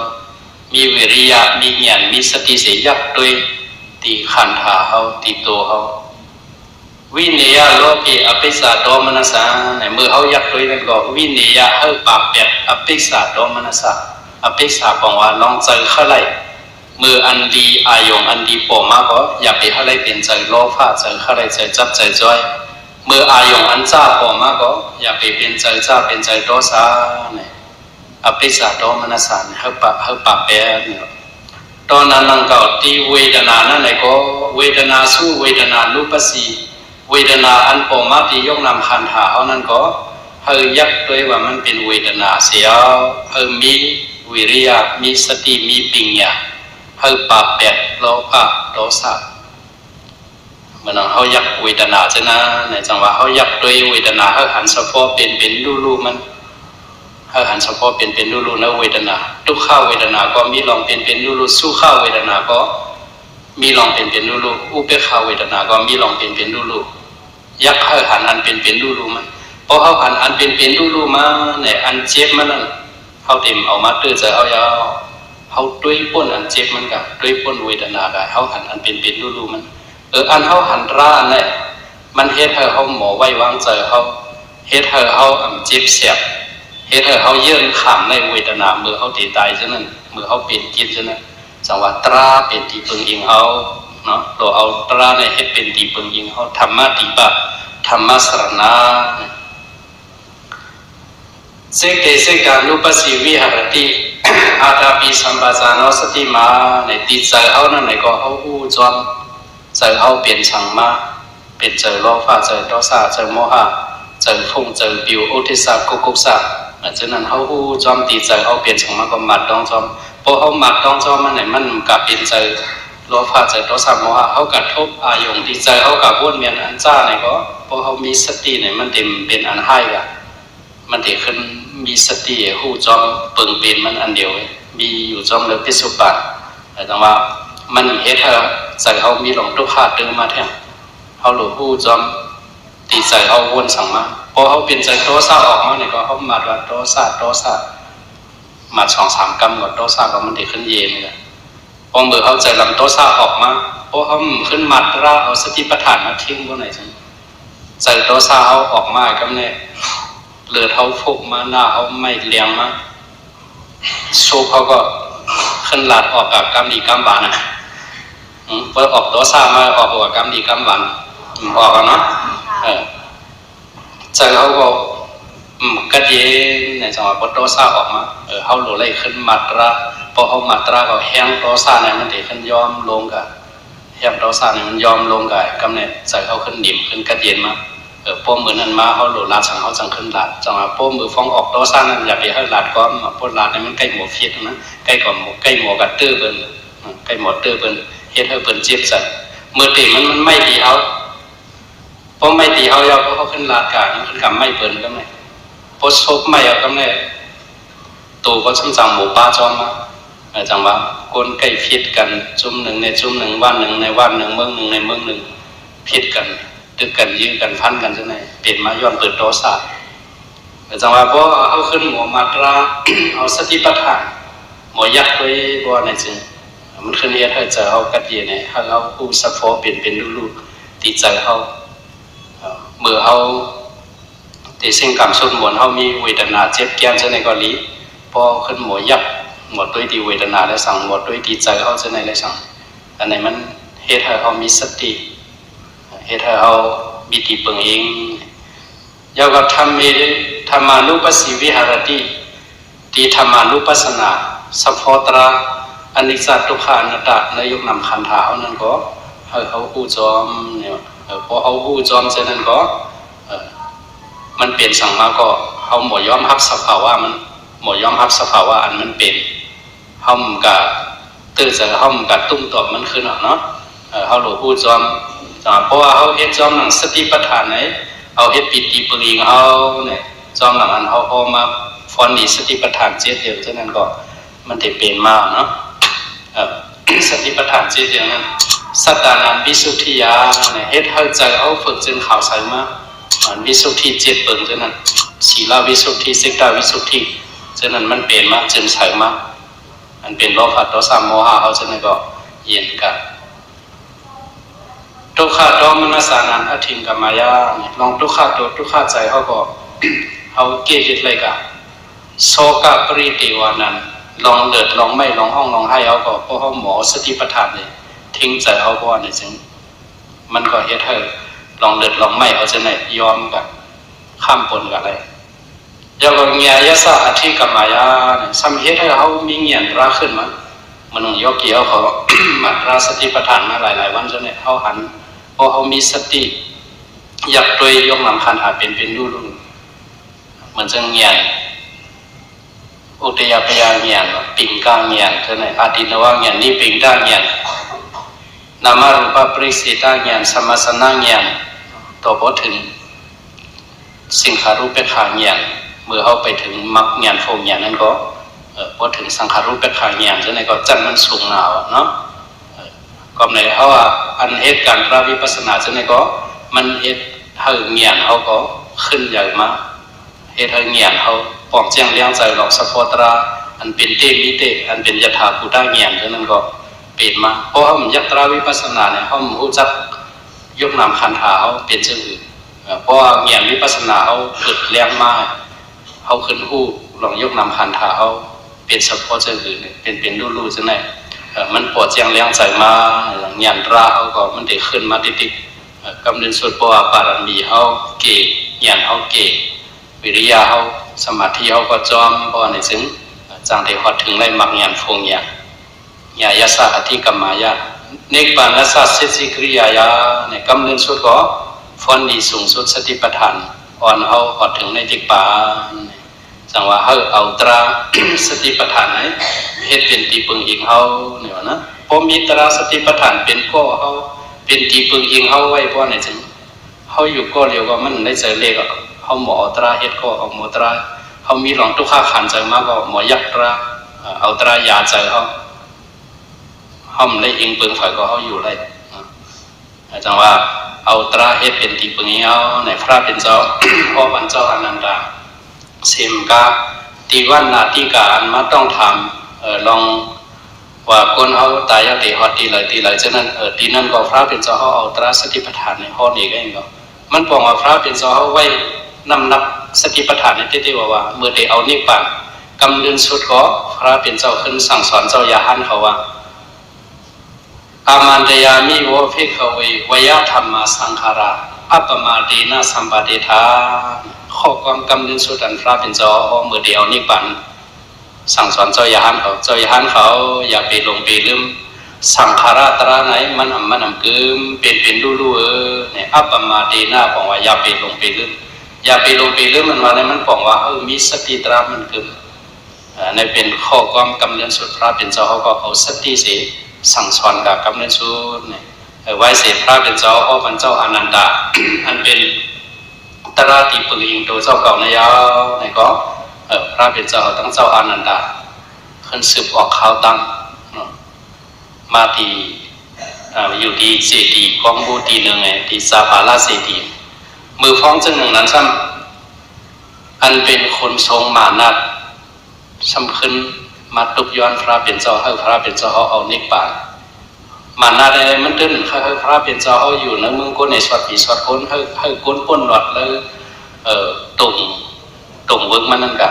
มีวิริยะมีเงียนมีสติเสียยักด้วยตีขันธาเฮาตีโตเฮาวิเนยโลเกอภิสาโทมนัสสังในมือเฮายักด้วยนั่นก็วิเนยเฮาปากเป็ดอภิสาโทมนัสสังอภิสาของว่าลองเจอเข้าไรมืออันดีอายงอันดีปอมาก็อย่าไปเข้าไรเป็นใจโลภะใจเข้าไรใจจับใจจ้อยมืออายงอันจ้าปอมาก็อย่าไปเป็นใจจ้าเป็นใจโทสะเนี่ยอภิสาโทมนัสสังเฮาปากเป็ดเนี่ยตอนนั้นนั่งเก่าตีเวทนานั่นไหนก็เวทนาสู้เวทนานุปัสสิเวทนาอันปอมาที่ยกนำขันธาเอานั่นก็เฮายักด้วยว่ามันเป็นเวทนาเสียเฮามีวิริยะมีสติมีปัญญาเฮาปะแปดโลภะโทสะเหมือนเฮายักเวทนาใช่นะในจังหวะเฮายักด้วยเวทนาเฮาหันเฉพาะเป็นรูมันเฮาหันเฉพาะเป็นรูนะเวทนาทุกข้าเวทนาก็มีลองเป็นรูสุข้าเวทนาก็มีลองเป็นรูอุเบกขาเวทนาก็มีลองเป็นรูยักเฮาหันอันเป็นรูมันพอเฮาหันอันเป็นรูมาเนี่ยอันเจ็บมันนั่นเฮาเต็มเอามาตื้อใจเอายาวเฮาด้วยป้นอันเจ็บมันกับด้วยป้นเวทนาได้เฮาหันอันเป็นรูมันอันเฮาหันร่าเนี่ยมันเฮ็ดให้เฮาหมอไว้วางใจเฮาเฮ็ดให้เฮาเจ็บเสียบเฮ็ดให้เฮาเยื่อขามในเวทนาเมื่อเฮาตีตายซะนั่นเมื่อเฮาเป็นจิตซะนั่นจังหวะตราเป็นที่ปึงอิงเฮาเนาะตัวเอาตราในเฮ็ดเป็นที่ปึงอิงเฮาธรรมะติปะธรรมะสรณะเสกเตเสกานุปัสสิวิหรติ อาตาปีสัมปจานสติมาในติดใจเขานั่นไหนก็เขาหูจอมใจเขาเปลี่ยนชังมาเปลี่ยนใจโลภะใจโทสะใจโมหะใจฟุ้งใจปิวอุทิศะกุกสะฉะนั้นเขาหูจอมติดใจเขาเปลี่ยนชังมาก็มัดดองจอมพอเขามัดดองจอมมันไหนมันกับเปลี่ยนใจโลภะใจโทสะโมหะเขากระทบอายงติดใจเขากับวนเวียนอันจ้าไหนก็พอเขามีสติไหนมันเต็มเป็นอันให้กันมันเด็กขึ้นมีสติหูจอมเปิงเป็นมันอันเดียวมีอยู่จอมเลิกที่สุบัติแต่ว่ามันเฮ็ดให้ใจเขามีหลงทุกข์ดึงมาแทนเขาหลุดหูจอมตีใจเขาวนสั่งมาพอเขาเปลี่ยนใจโตซาออกมาเนี่ยก็เขามาว่าโตซามา2-3 กรรมกับโตซาก็มันเด็กขึ้นเย็นเลยพอเมื่อเขาใจลำโตซาออกมาพอเขาขึ้นมัดราเอาสติปัฏฐานมาทิ้งบนไหนจังใจโตซาเขาออกมาก็เนี่ยเลือดเขาฟุกมาหน้าเขาไม่เลี้ยงมาโชเขาก็ขึ้นหลัดออกกับกรรมดีกรรมบานนะเปิดออกตัวซามาออกกับกรรมดีกรรมบานออกกันเนาะใจเขาก็กระเย็นในจังหวะพอตัวซาออกมาเขาหลุดเลยขึ้นมัตราพอเขามัตราก็แห้งตัวซาเนี่ยมันเด็กขึ้นยอมลงกันแห้งตัวซาเนี่ยมันยอมลงกันกำเนิดใจเขาขึ้นดิ่มขึ้นกระเย็นมาป้มือนั้นมาเขาหลุดลาดสังเขาจังขึ้นลาดจังหวะป้มือฟ้องออกโตซ่านั้นอย่าไปให้ลาดก้อนป้ลาดเนี่ยมันใกล้หมวฟิตนะใกล้ก่อนใกล้หมวกัดตื้อเบิ้ลใกล้หมวตื้อเบิ้ลเฮ็ดให้เบิ้ลเจ็บสัตว์มือตีมันไม่ตีเขาป้ไม่ตีเขาเอาเขาขึ้นลาดกาขึ้นกับไม่เบิ้ลก็ไม่ป้ชกไม่เอาก็ไม่ตัวก็ช่างจังหมูป้าจอมมาจังหวะคนใกล้ฟิตกันจุ่มหนึ่งในจุ่มหนึ่งวันหนึ่งในวันหนึ่งเมืองหนึ่งในเมืองหนึ่งฟิตกันตึกกันยื้อกันพันกันจังไหนเปลี่ยนมาย้อนเปิดโตซาจังหวะพอเอาขึ้นหัวมาตราเอาสติปัฏฐานหมอยัดไว้บ่ในจึงมันขึ้นเฮ็ดให้ใจเขากัดเย็นให้เขาผู้สัพพอเป็นลูกติดใจเขาเมื่อเขาติสิ่งกรรมสุดหมวนเขามีเวทนาเจ็บแก้มจังไหนก็ลีพอขึ้นหมอยัดหมดด้วยที่เวทนาและสั่งหมดด้วยที่ใจเขาจังไหนและสั่งอันไหนมันเฮ็ดให้เขามีสติเฮ็ดให้เขามีติเปิงเองยาวกับธรรมานุปัสสิวิหารติติธรรมานุปัสสนาสัพพตราอนิจจทุกขานัตตะในยุคนำขันธ์เขานั่นก็ให้เขาหู้จอมเนี่ยพอเขาหู้จอมเช่นนั้นก็มันเปลี่ยนสั่งมาก็เขาหมดยอมรับสภาวะมันหมดยอมรับสภาวะอันมันเป็นเขากับตื่นใจเขากับตุ้มตอบมันขึ้นเนาะเขาหลุดหู้จอมเพราะว่าเขาเฮ็ดจอมหนังสติปัฏฐานไหนเอาเฮ็ดปิติปริงเอาเนี่ยจอมหนังอันเขาพอมาฟอนดีสติปัฏฐานเจ็ดเดียวฉะนั้นก็มันจะเป็นมาเนาะสติปัฏฐานเจ็ดเดียวนั้นสัตตานันวิสุทธิยาเนี่ยเฮ็ดให้ใจเขาฝึกจึงข่าวใสมาวิสุทธิเจ็ดเปิงฉะนั้นศีลวิสุทธิสิกขาวิสุทธิฉะนั้นมันเป็นมาจึงใสมามันเป็นโลภะโทสะโมหะเขาฉะนั้นก็เย็นกันทุกขาโทมนัสสานันอธิงกามายาลองทุกขาโททุกขาใจเขาก็เขาเกจิตเลยกันโสกปริเทวานันลองเลิดลองไม่ลองห้องลองให้เขาก็เพราะเขาหมอสติปัฏฐานเลยทิ้งใจเขาเพราะว่าในจึงมันก็เฮ็ดให้ลองเลิดลองไม่เขาจะไหนยอมกับข้ามปนกับอะไรยาวกับเงียยะสะอธิงกามายาซ้ำเฮ็ดให้เขามีเงียนราขึ้นมามันต้องยกเกี่ยวเขามัดราสติปัฏฐานมาหลายวันจนเนี่ยเขาหันพอเขามีสติอยากโดยยกนำขันหาเป็นรูรุ่นเหมือนจะเงียนอุตยาพยาเงียนปิงกาเงียนเท่านั้นอาทินวะเงียนนี่ปิงกาเงียนนามารูปปริสิตาเงียนสมัสนาเงียนต่อพอถึงสิ่งขารูปเป็นขาเงียนเมื่อเขาไปถึงมรรคเงียนโฟงเงียนนั้นก็พอถึงสังขารูปเป็นขาเงียนเท่านั้นก็จันมันสูงหนาวเนาะก็ในเขาว่าอันเหตุการณ์พระวิปัสสนาจังไงก็มันเหตุให้เงียนเขาก็ขึ้นใหญ่มาเหตุให้เงียนเขาปองเจียงเลี้ยงใจหลอกสะโพตราอันเป็นเตมิเตอันเป็นยถาภูตาเงียนจังนั้นก็เปลี่ยนมาเพราะเขายัตราวิปัสสนาเนี่ยเขารู้จักยกนามขันธ์เขาเปลี่ยนชื่ออื่นเพราะเงียนวิปัสสนาเขาเกิดเลี้ยงมาเขาขึ้นหู้ลองยกนามขันธ์เขาเปลี่ยนเฉพาะชื่ออื่นเป็นรู้จังไงมันปวดเจียงเลี้ยงใจมาหยันตราเขาก็มันได้ขึ้นมาติดกำเนิดสุดปวาปารมีเขาเก่หยันเขาเก่วิริยะเขาสมาธิเขาก็จอมเพราะในซึ่ง จางได้หอดถึงไรมักยันฟงยายาสาอธิกรรมายาเนกปานัสสะเสสิกริยายาในกำเนิดสุดก็ฟอนดีสูงสุดสติปัฏฐานอ่อนเอาหอดถึงในติปาจังว่าเฮาเอาตรา สติปัฏฐานไหนเฮ็ดเป็นตีปึงอิงเฮาเนี่ยนะพอมีตราสติปัฏฐานเป็นก็เฮาเป็นตีปึงอิงเฮาไว้เพราะไหนจังเฮาอยู่ก็เรียวว่ามันได้เจอเลขเฮาหมอตราเฮ็ดก็เอาหมอตราเฮามีหลองทุกข้าขันเจอมาก็หมอยักตราเอาตรายาเจอเฮาไม่ได้อิงปึงฝ่ายก็เฮาอยู่ไรจังว่าเอาตราเฮ็ดเป็นตีปึงอิงเฮาในพระเป็นเจ้า พ่อบันเจ้าอนันดาเสมกาตีวันนาทีการมาต้องทำลองว่าคนเขาตายตีหอดตีเลยฉะนั้นตีนั่นก็พระเป็นเจ้าเขาเอาตราสติปัฏฐานในห้อนี้ก็เองก็มันบอกว่าพระเป็นเจ้าเขาไว้นำนับสติปัฏฐานในที่ว่าเมื่อได้เอานิพพานกำเนิดสุดก็พระเป็นเจ้าขึ้นสั่งสอนเจ้ายาหันเขาว่าอามันตยามิโวภิกขเววยธรรมาสังขาราอัปปมาตีนาสัมปติทาข้อความกำเนิดสุดอันพระเป็นเจ้าเมื่อเดียวนิพพานสั่งสอนเจ้ายาหันเขาอย่าไปลงไปลืมสังขาราตราไหนมันอำกึมเป็นลู่เนี่ยอัปปมาตีนาบอกว่าอย่าไปลงไปลืมมันว่าในมันบอกว่ามีสติตรามันกึมในเป็นข้อความกำเนิดสุดพระเป็นเจ้าเขาก็เอาสติเสสั่งสอนกับกำเนิดสุดเนี่ยไว้เสพพระเป็นเจ้าพ่อเป็นเจ้าอนันตาอันเป็นตราติปึงอิงตัวเจ้าเก่าในยาวในก็พระเป็นเจ้าตั้งเจ้าอนันตาขึ้นสืบออกข่าวตั้งมาตีอยู่ที่เจดีย์กองบูตีหนึ่งไงที่ซาภาลาเจดีย์มือฟ้องจึงหนึ่งนั้นซ้ำอันเป็นคนทรงมานัดซ้ำขึ้นมาตุกย้อนพระเป็นเจ้าให้พระเป็นเจ้าเอานิพพานมานาได้มันตื่นให้พระเป็นเจ้าเอาอยู่ในเมืองก้นในสวัสดีสวัสดิ์ก้นให้ก้นป้นหลอดเลยตุ่มเวิร์กมันนั่นกะ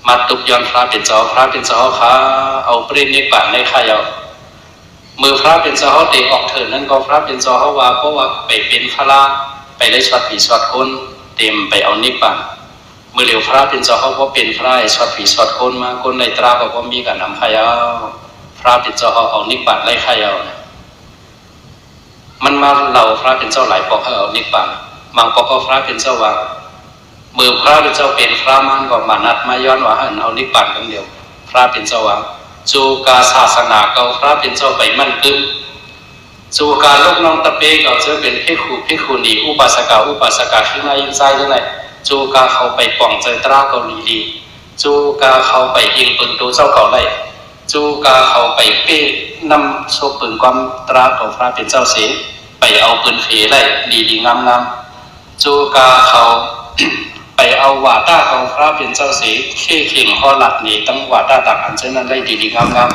มาตุกย้อนพระเป็นเจ้าขาเอาเปรตนิพพานในข้ายเอามือพระเป็นเจ้าเตะออกเถิดนั่นก็พระเป็นเจ้าว่าเพราะว่าไปเป็นพระไปได้สวัสดีสวัสดิ์ก้นเต็มไปเอานิพพานเมื่อเร็วพระเป็นเจ้าเขาก็เป็นพระสวัสดีสวัสดิ์ก้นมาก้นในตราก็มีการนำข้ายเอาพระเป็นเจ้าเอานิพพานไล่ข้ายเอาเนี่ยมันมาเราพระเป็นเจ้าหลายปอกให้เอานิพพานบางปอกก็พระเป็นเจ้าว่ามือพระเป็นเจ้าเป็นพระมันก็มานัดมาย้อนว่าให้เอานิพพานกันเดียวพระเป็นเจ้าว่าจูกาศาสนาเก่าพระเป็นเจ้าไปมั่นกึมจูกาลูกน้องตะเปเก่าจะเป็นภิกขุณีอุปาสกาขึ้นมายินใจยังไงจูกาเขาไปป่องใจตราเกาหลีดีจูกาเขาไปยิงปืนตัวเจ้าเก่าไล่จูกาเขาไปเป้นำโซปืนความตราของพระเป็นเจ้าเสียไปเอาปืนเฟไล่ดีงามจูกาเขา ไปเอาวาต้าของพระเป็นเจ้าเสียเข่งข้อหลักนี่ตั้งวาต้าต่างอันเช่นนั้นได้ดีงาม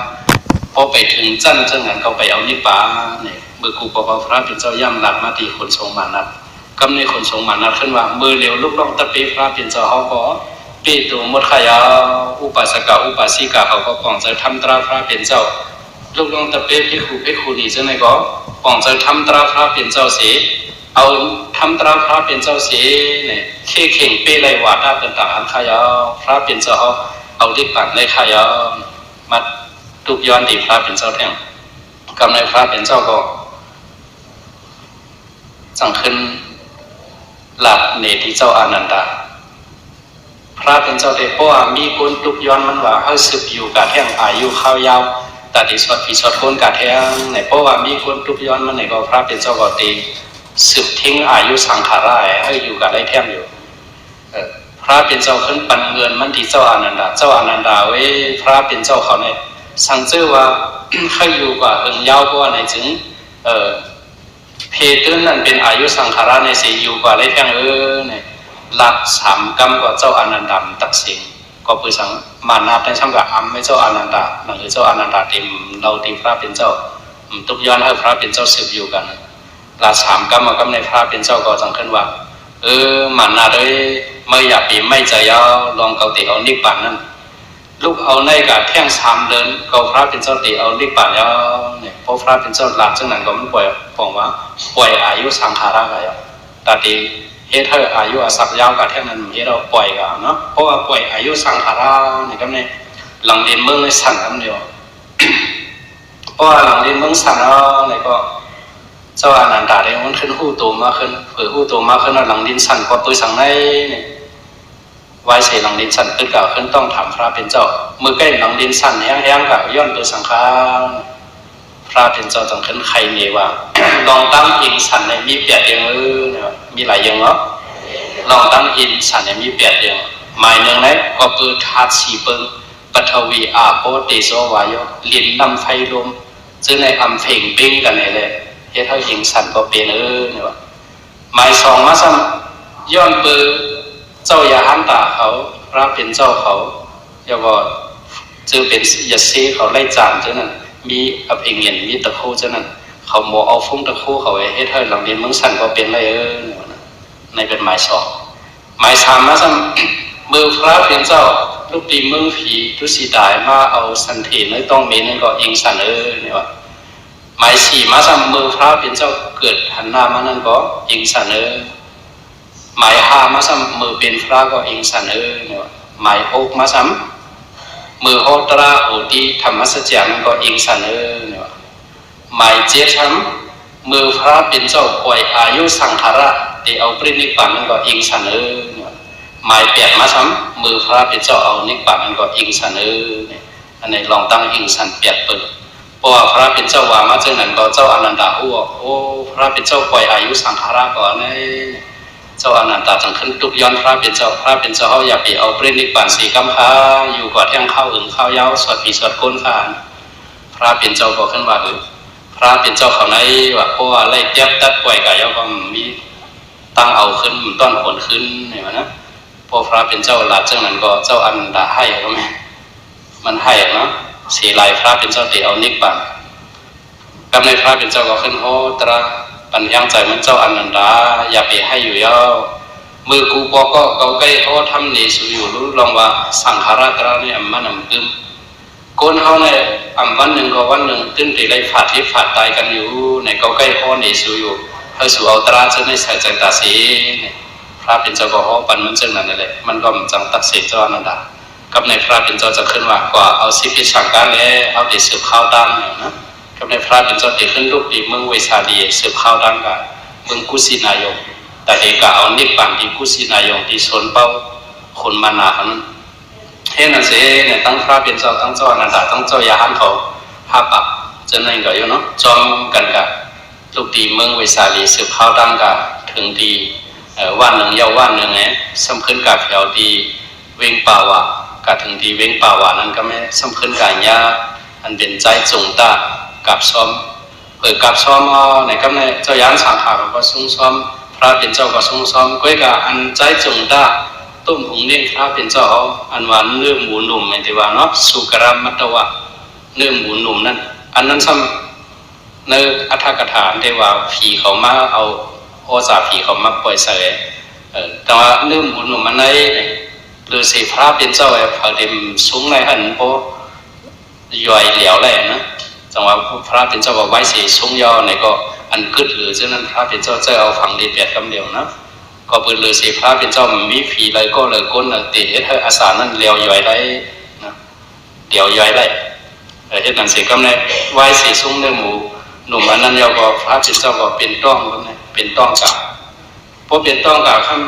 พอไปถึงจันเช่นนั้นเขาไปเอานิปาเนี่ยเมื่อกูบอกว่าพระเป็นเจ้าย่ำหลักมาตีคนทรงมานัดกำในคนทรงมานัดขึ้นว่ามือเร็วลูกน้องตะปีพระเป็นเจ้าเขาก็ปีตัวมดขยาอุปาสสิกาเขาก็ป้องใจทำตราพระเป็นเจ้าลูกน้องตะปีภิกขุนี่เช่นนั้นก็ป้องใจทำตราพระเป็นเจ้าเสียเอาทำตราพระเป็นเจ้าเสียเนี่ยเข่งเป้ไรวาต้าเป็นต่างอันขยาพระเป็นเจ้าเอาดิปันในขยามาทุกย้อนตีพระเป็นเจ้าแท่งกำในพระเป็นเจ้าก็จังขึ้นหลับเนติเจ้าอนันตาพระเป็นเจ้าเทพว่ามีคนทุกย้อนมันว่าให้สืบอยู่กาแท่งอายุข้าวยาวแต่ที่สวดผีสวดคนกาแท่งในเพราะว่ามีคนทุกย้อนมันในก็พระเป็นเจ้าก็ตีสืบทิ้งอายุสังขารให้อยู่กับได้แท่งอยู่พระเป็นเจ้าขึ้นปันเงินมันที่เจ้าอนันดาเว้พระเป็นเจ้าเขาเนี่ยสั่งเจ้าว่าให้อยู่กว่ายาวกว่าในถึงเพตุนั่นเป็นอายุสังขารในสีอยู่กว่าไรแท่งเนี่ยหลัก3 กรรมกว่าเจ้าอนันดาตักสิงก็เพื่อสังมานาในช่างกับอัมไม่เจ้าอนันดาหนังเจ้าอนันดาเต็มเราตีพระเป็นเจ้าทุกย้อนให้พระเป็นเจ้าสืบอยู่กันหลัก3 กรรมกรรมในพระเป็นเจ้าก็จังขึ้นว่ามานาเลยไม่อยากปีไม่ใจยาวลองเกาติเอานิพพานนั่นลูกเอาในกับแท่ง3 เดินเกาพระเป็นเจ้าติเอานิพพานยาวเนี่ยเพราะพระเป็นเจ้าหลักจังนั้นก็มันปล่อยบอกว่าปล่อยอายุสังขารอะไรแต่ตี เฮ็ดให้อายุอาศักยาวกับแท่นั้นเฮ็ดเราปล่อยกันเนาะเพราะว่าปล่อยอายุสังขาราเนี่ยก็เนี่ยหลังเดินเมืองในสั่นคำเดียวเพราะว่าหลังเดินเมืองสั่นเนี่ยก็เจ้าอนันตาเนี่ยมันขึ้นหู้โตมากขึ้นเผยหู้โตมากขึ้นหลังดินสั่นก็ตัวสั่งในเนี่ยไว้เสียหลังดินสั่นขึ้นเก่าขึ้นต้องถามพระเป็นเจ้าเมื่อใกล้หลังดินสั่นแห้งๆกับย้อนตัวสังขารพระเป็นเจ้าต้องขึ้นใครเนี่ยว่าลองตั้งอิงสั่นในมีเปียดยังเนี่ยมีหลายยังเนาะลองตั้งอินสันมีเปียดยังหมายหนึ่งเลยก็เปิดธาตุสีเปิงปฐวีอาโปเตโซวายโลินนำไฟลมซึ่งในอำเพ่งปิ้งกันเลยเฮ็ดให้อิงสันก็เป็นเนี่ยว่าหมายสองมาซ้ำย้อนเปิดเจ้ายาหันตาเขาพระเป็นเจ้าเขาอย่าว่าเจอเป็นยาเซเขาไล่จานเจ้านั้นมีอภิเงียนมีตะโคเจ้านั้นเขาโมเอาฟุ้งตะโคเขาเฮ็ดให้หลังเรียนเมืองสันก็เป็นไรในเป็นหมายสองหมายสามนะซ้ำมือพระเป็นเจ้าลูกตีเมืองผีทุสีดายมาเอาสันเทนไม่ต้องเมนนั่นก็อิงสันเนี่ยว่าหมายสี่มาซ้ำมือพระเป็นเจ้าเกิดหันหน้ามานั่นก็อิงสันหมายห้ามาซ้ำมือเป็นพระก็อิงสันเนี่ยว่าหมายหกมาซ้ำมือโหตราโหตีธรรมสัจจานั่นก็อิงสันเนี่ยว่าหมายเจ็ดซ้ำมือพระเป็นเจ้าปล่อยอายุสังขารที่เอาปรินิพพานนั่นก็อิงสันหมายแปดมาซ้ำมือพระเป็นเจ้าเอานิพพานนั่นก็อิงสันเนี่ยอันนี้ลองตั้งอิงสันแปดเปิดเพราะว่าพระเป็นเจ้าว่ามาเจ้านั้นก็เจ้าอนันตาหัวโอ้พระเป็นเจ้าปล่อยอายุสังขารก่อนเนี่ยเจ้าอนันตาจังขึ้นตุกย้อนพระเป็นเจ้าเขาอยากไปเอาปรินิพพานสีกัมพาอยู่ก่อนเที่ยงข้าวข้าวยาวสวดผีสวดก้นขานพระเป็นเจ้าก็ขึ้นว่าพระเป็นเจ้าเขาในว่าเพราะว่าไล่เจ็บตัดปล่อยกายก็มีตั้งเอาขึ้นต้นผลขึ้นเห็นไหมนะพอพระเป็นเจ้าหลับเจ้านั้นก็เจ้าอันดาให้ก็ไหมมันให้เนาะสีลายพระเป็นเจ้าตีเอานิพพานกำในพระเป็นเจ้าก็ขึ้นโหตระปัญญาใจมันเจ้าอันนันดาอย่าไปให้อยู่ย่อมือกูบอกก็เกาใกล้เขาทำนี่สูอยู่รู้ลองว่าสังขารตระนี่มันนำกึมคนเขาในวันหนึ่งก็วันหนึ่งตึ้งตีได้ฝาดที่ฝาดตายกันอยู่ในเกาใกล้เขานี่สูอยู่เขาสู่เอาตราจะในใส่ใจตาสีพระเป็นเจ้าก็เขาปันมันเจ้านั่นแหละมันก็มันจังตักเสียเจ้านันดากับในพระเป็นเจ้าจะขึ้นว่ากว่าเอาสิพิชังการแล้วเอาติสืบข้าวดังเนี่ยนะกับในพระเป็นเจ้าติขึ้นลูกดีเมืองเวสาลีสืบข้าวดังกันเมืองกุสินายกแต่เอกาเอานิพพานที่กุสินายกที่สนเป้าคนมานาเขานั้นเห็นนั่นสิเนี่ยตั้งพระเป็นเจ้าตั้งเจ้านันดาตั้งเจ้ายาหันเขาห้าปักจะนั่นก็อยู่เนาะจอมกันกันลูกดีเมืองเวสาลีสืบข้าวดังกันถึงดีวันหนึ่งยาววันหนึ่งเนี่ยสำคัญกับแถวดีเวงป่าวะกับถึงดีเวงป่าวะนั้นก็ไม่สำคัญกับยาอันเป็นใจจงตากับซ้อมกับซ้อมในก็ในเจ้ายันสังขารก็ซุ้งซ้อมพระเป็นเจ้าก็ซุ้งซ้อมก้อยกับอันใจจงตาต้มหงเลี้ยงพระเป็นเจ้าอันวันเนื้อหมูหนุ่มไม่ถือว่าเนาะสุกรามมัตวะเนื้อหมูหนุ่มนั่นอันนั้นซ้ำในอัฏฐกถาได้ว่าผีเขามาเอาโอซาผีเขามาปล่อยใส่แต่ว่าเนื้อหมูหนุ่มมันในหรือสีพระเป็นเจ้าเขาเต็มสูงในหันโพย่อยเหลียวแหล่นะจังว่าพระเป็นเจ้าว่าไว้สีสูงย่อในก็อันกึดหรือเจ้านั้นพระเป็นเจ้าจะเอาฝังดีเปียดคำเดียวนะก็เปิดหรือสีพระเป็นเจ้ามีผีเลยก็เลยก้นตีเฮ็ดอาสานั้นเหลียวย่อยได้นะเดี๋ยวย่อยได้เฮ็ดนั่นสีก็ในไว้สีสูงเนื้อหมูหนุ่มอันนั้นยาวก็พระเป็นเจ้าก็เป็นต้องนะเป็นต้องกะเพราะเป็นต้องกะข้าม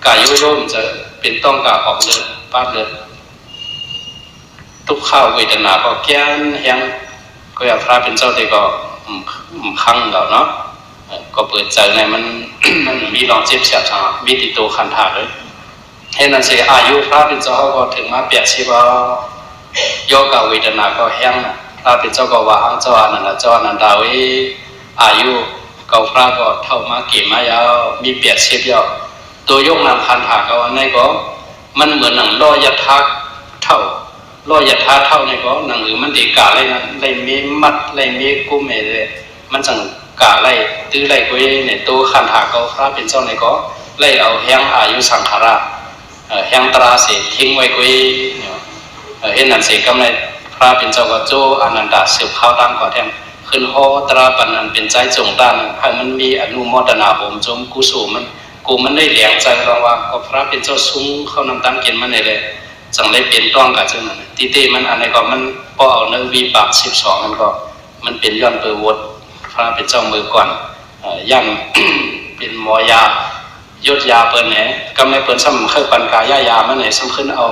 กายโยมจะเป็นต้องกะออกเลือดป้าเลือดทุกข้าวเวทนาก็แก้นแห้งก็อยากพระเป็นเจ้าแต่ก็คั่งแล้วเนาะก็เปิดใจในมัน มันมีลองเจ็บเสียบชามีติดตัวขันถาเลยให้นั่นสิอายุพระเป็นเจ้าก็ถึงมาเปียกชีวะโยกเวทนาก็แห้งพระเป็นเจ้าก็ว่าเจ้าอนันต์เจ้าอนันตาวิอายุเก่าพระก็เท่ามาเกี่ยมายาวมีเปียกชีพยาวตัวยกนำคันถาก็ในก็มันเหมือนหนังล่อยัดทักเท่าล่อยัดทักเท่าในก็หนังหรือมันตีกาเลยนะเลยมีมัดเลยมีกุ้มเลยมันจังกาเลยตื้อเลยก็ในตัวคันถาก็พระเป็นเจ้าในก็เลยเอาแห้งอายุสังขารแห้งตราเสียทิ้งไว้ก็เห็นนั่นเสียกำไรพระเป็นเจ้าก็โจอนันตาสืบข้าวตั้งก่อนแทนขึ้นโหตราปันนั้นเป็นใจจงด้านให้มันมีอนุโมทนาโหมจมกุศลมัน กูมันได้เหลียงใจรองว่าก็พระเป็นเจ้าซุ้งเข้านำตั้งกินมันเลยจังได้เปลี่ยนต้องกับเจ้านั่นที่เต้มันอันไหนก็มันพอเอาเนื้อวีปาก12มันก็มันเป็นย้อนเปิดวดพระเป็นเจ้ามือก่อนย่ำเป็นหมอยายดยาเปิ้นไหนก็ไม่เปิ้นซ้ำเคยปันกายายามันไหนซ้ำขึ้นเอา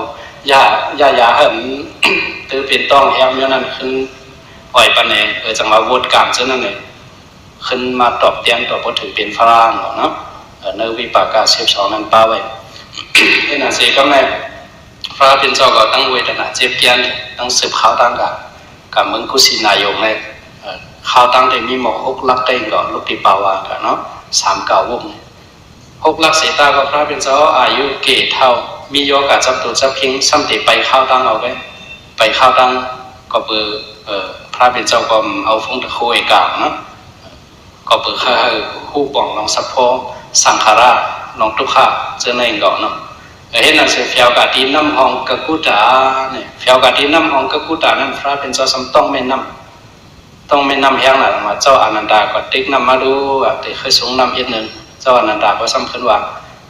ยาให้มันตื้อเป็นต้องแฮมย้อนนั้นขึ้นปล่อยปันไหนจังมาวดกลางเจ้านั่นเลยขึ้นมาตอบเตียนตอบพอถึงเป็นฝรั่งเนาะเนื้อวิปากา12นั้นป้าไว้ที่นั่นสิก็ไม่พระเป็นเจ้าก็ตั้งเวทนาเจ็บเกียนตั้งสืบข้าวตั้งกับเมืองกุสินายงเลยข้าวตั้งได้มีหมอกฮกลักได้ก่อนลูกติปาวากันเนาะ39 วงฮกลักเสตาก็พระเป็นเจ้าอายุเกศเท่ามีโยกาจับตัวจับพิงซ้ำติไปข้าวตั้งเอาไว้ไปข้าวตั้งก็เบอร์พระเป็นเจ้าก็เอาฟงตะโคเอกาเนาะก็เบอร์ข้าหู้ป่องลองสัพพสังขาราลองทุกข้าเจอในก่อนเนาะเห็นนั่นเสียเฟียวกาดีน้ำหองกะกุตาเนี่ยเฟียวกาดีน้ำหองกะกุตานั่นพระเป็นเจ้าสำต้องไม่น้ำแห้งหน่ะมาเจ้าอนันดาก็ติ๊กน้ำมาดูแต่เคยสูงน้ำอีกหนึ่งเจ้าอนันดาก็ซ้ำขึ้นว่า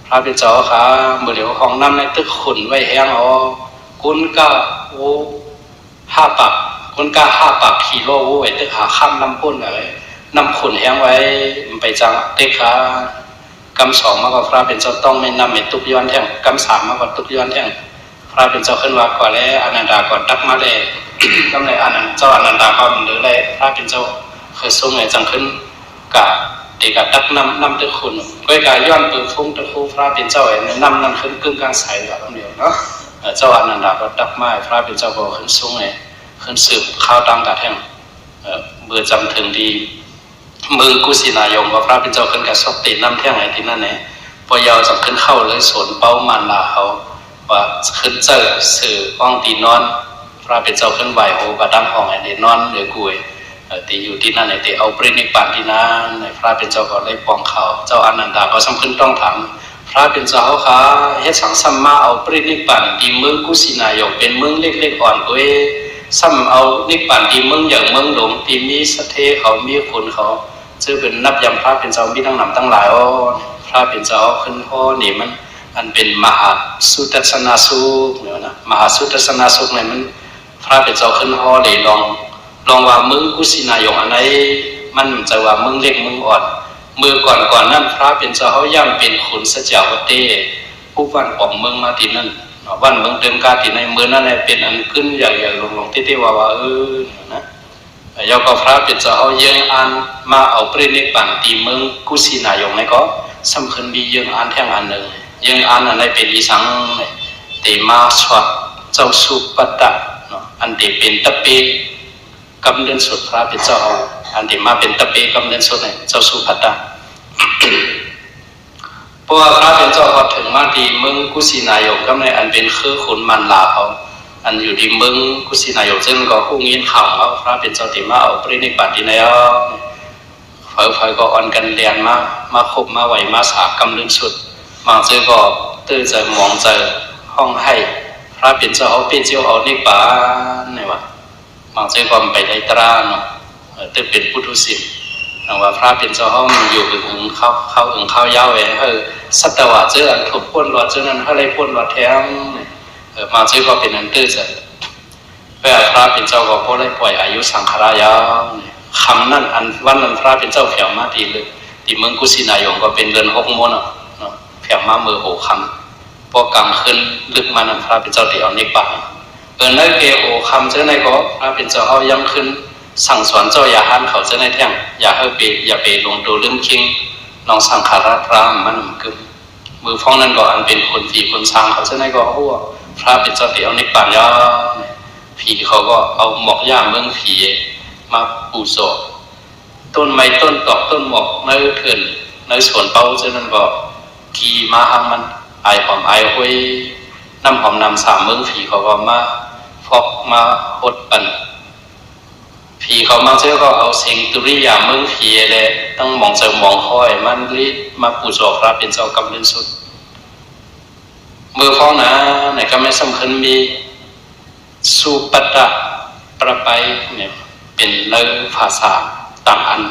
พระเป็นเจ้าค่ะเมื่อเดี๋ยวของน้ำในตึกขุนไว้แห้งอ๋อกุนก้าโอ้5 ปักกุนก้า5 ปักกิโลไว้ตึกหาข้ามน้ำพุ่นอะไรน้ำขุนแห้งไว้ไปจังติ๊กค่ะกำ2มากกว่าพระเป็นเจ้าต้องไม่นำไม่ตุกย้อนแท่งกำ3มากกว่าตุกย้อนแท่งพระเป็นเจ้าขึ้นว่าก่อนแล้วอนันดาก่อนตักมาเลยกำในอนันเจ้าอนันดาก็หรือเลยพระเป็นเจ้าเคยส่งไงจังขึ้นกับเด็กกับตักน้ำตะคุณก็การย้อนปืนฟุ้งตะคูพระเป็นเจ้าไอ้น้ำนั่นขึ้นกึ่งกลางใสแบบเดียวเนาะเจ้าอนันดาก็ตักมาพระเป็นเจ้าก็ขึ้นส่งไงขึ้นสืบข้าวตังกะแท่งเมื่อจำถึงดีมือกุสินายงก็พระเป็นเจ้าขึ้นกับซอกติดน้ำแท่งไอ้ที่นั่นเนี่ยพอยาวจะขึ้นเข้าเลยสวนเป้ามันลาเขาว่าขึ้นเจอสื่อห้องตีนอนพระเป็นเจ้าขึ้นไหวโหกระดังห้องไอ้เดนอนเหลือกุยตีอยู่ที่นั่นไอ้ตีเอาปรินิพพานที่นั่นไอ้พระเป็นเจ้าก็เลยปองเขาเจ้าอนันดาก็สำคัญต้องถามพระเป็นเจ้าค่ะเฮ็ดสังสัมมาเอาปรินิพพานที่เมืองกุสินายงเป็นเมืองเล็กๆอ่อนกุยซ้ำเอานิพพานที่เมืองอย่างเมืองหลวงที่มีสเทเขามีคุณเขาชื่อเป็นนับยำพระเป็นเจ้ามีทั้งนำทั้งหลายอ๋อพระเป็นเจ้าขึ้นพ่อนี่มันอันเป็นมหาสุทัศนาสุขเนี่ยนะมหาสุทัศนาสุขเนี่ยมันพระเป็นเจ้าขึ้นพ่อเลยลองว่าเมืองกุสินายงอันไหนมันจะว่าเมืองเล็กเมืองอ่อนเมื่อก่อนนั้นพระเป็นเจ้าเขาย่ำเป็นขุนสัจจาวเตผู้วันปองเมืองมาที่นั่นวันเมืองเดิมกาที่ในเมืองนั่นแหละเป็นอันขึ้นอย่างลงที่ว่านะยกพระเป็นเจ้าเอาเยื่ออันมาเอาปรินิพพานที่เมืองกุสินายงนี่ก็สำคัญมีเยื่ออันแท่งอันหนึ่งเยื่ออันอันไหนเป็นอีสังเตมาสวดเจ้าสุปัตตะอันเดเป็นตะเปกำเนิดสุดพระเป็นเจ้าอันเดมาเป็นตะเปกำเนิดสุดเนี่ยเจ้าสุปัตตะเพราะว่าพระเป็นเจ้าพอถึงมาที่เมืองกุสินายงก็ในอันเป็นคือขุนมันลาเขาอันอยู่ที่เมืองกุสินายกซึ่งก็คู่เงียนข่าวเขาพระเป็นเจ้าติมาเอาปรินิพพานที่ไหนไฟก็อ่อนกันเรียนมาคบมาไหวมาสากำลึงสุดบางเจ้าก็ตื้อใจมองใจห้องให้พระเป็นเจ้าเอาเป็นเจ้าเอานิพพานไหนวะบางเจ้าก็ไปได้ตราเนาะตื้อเป็นพุทธศิลป์ว่าพระเป็นเจ้าเขาอยู่ถึงเข้ายาวเองสัตวะเจ้าอันถูกพ้นหลอดเจ้านั้นเขาเลยพ้นหลอดแทงมาชื่อก็เป็นอันตื้อใจเพื่อพระเป็นเจ้าก็พอได้ปล่อยอายุสังขารายาวคำนั้นอันวันนั้นพระเป็นเจ้าเผียวมาตีเลยที่เมืองกุสินายงก็เป็นเดือน6 โมงเผียวมามือ6 คำพอกลางคืนลึกมานั้นพระเป็นเจ้าเดี๋ยวนิพพานนั่นเกโอคำเจ้าในก็พระเป็นเจ้าเอายังขึ้นสั่งสอนเจ้าอย่าหันเขาเจ้าในแท่งอย่าให้ไปอย่าไปลงตัวลืมคิงลองสังขารพระมันกึมมือฟ้องนั้นก็อันเป็นคนผีคนสร้างเขาเจ้าในก็หัวพระเป็นเจ้าเดี๋ยวนิพพานยาผีเขาก็เอาหมอกย่าเมืองผีมาปูโสต้นไม้ต้นตอกต้นหมอกในเถื่อนในสวนเป้าเจ้านั้นก็กีมาหังมันไอหอมไอห้วยน้ำหอมนำ3 เมืองผีเขาก็มาฟอกมาหดปั่นผีเขามาเจ้าก็เอาสิ่งตุริยาเมืองผีเลยต้องมองเจอมองคอยมันรีดมาปูโสพระเป็นเจ้ากำเนิดสุดมือฟ้องนะไหนก็ไม่สำคัญมีสุปัตตะประไปเนี่ยเป็นเนื้อภาษาต่างอัน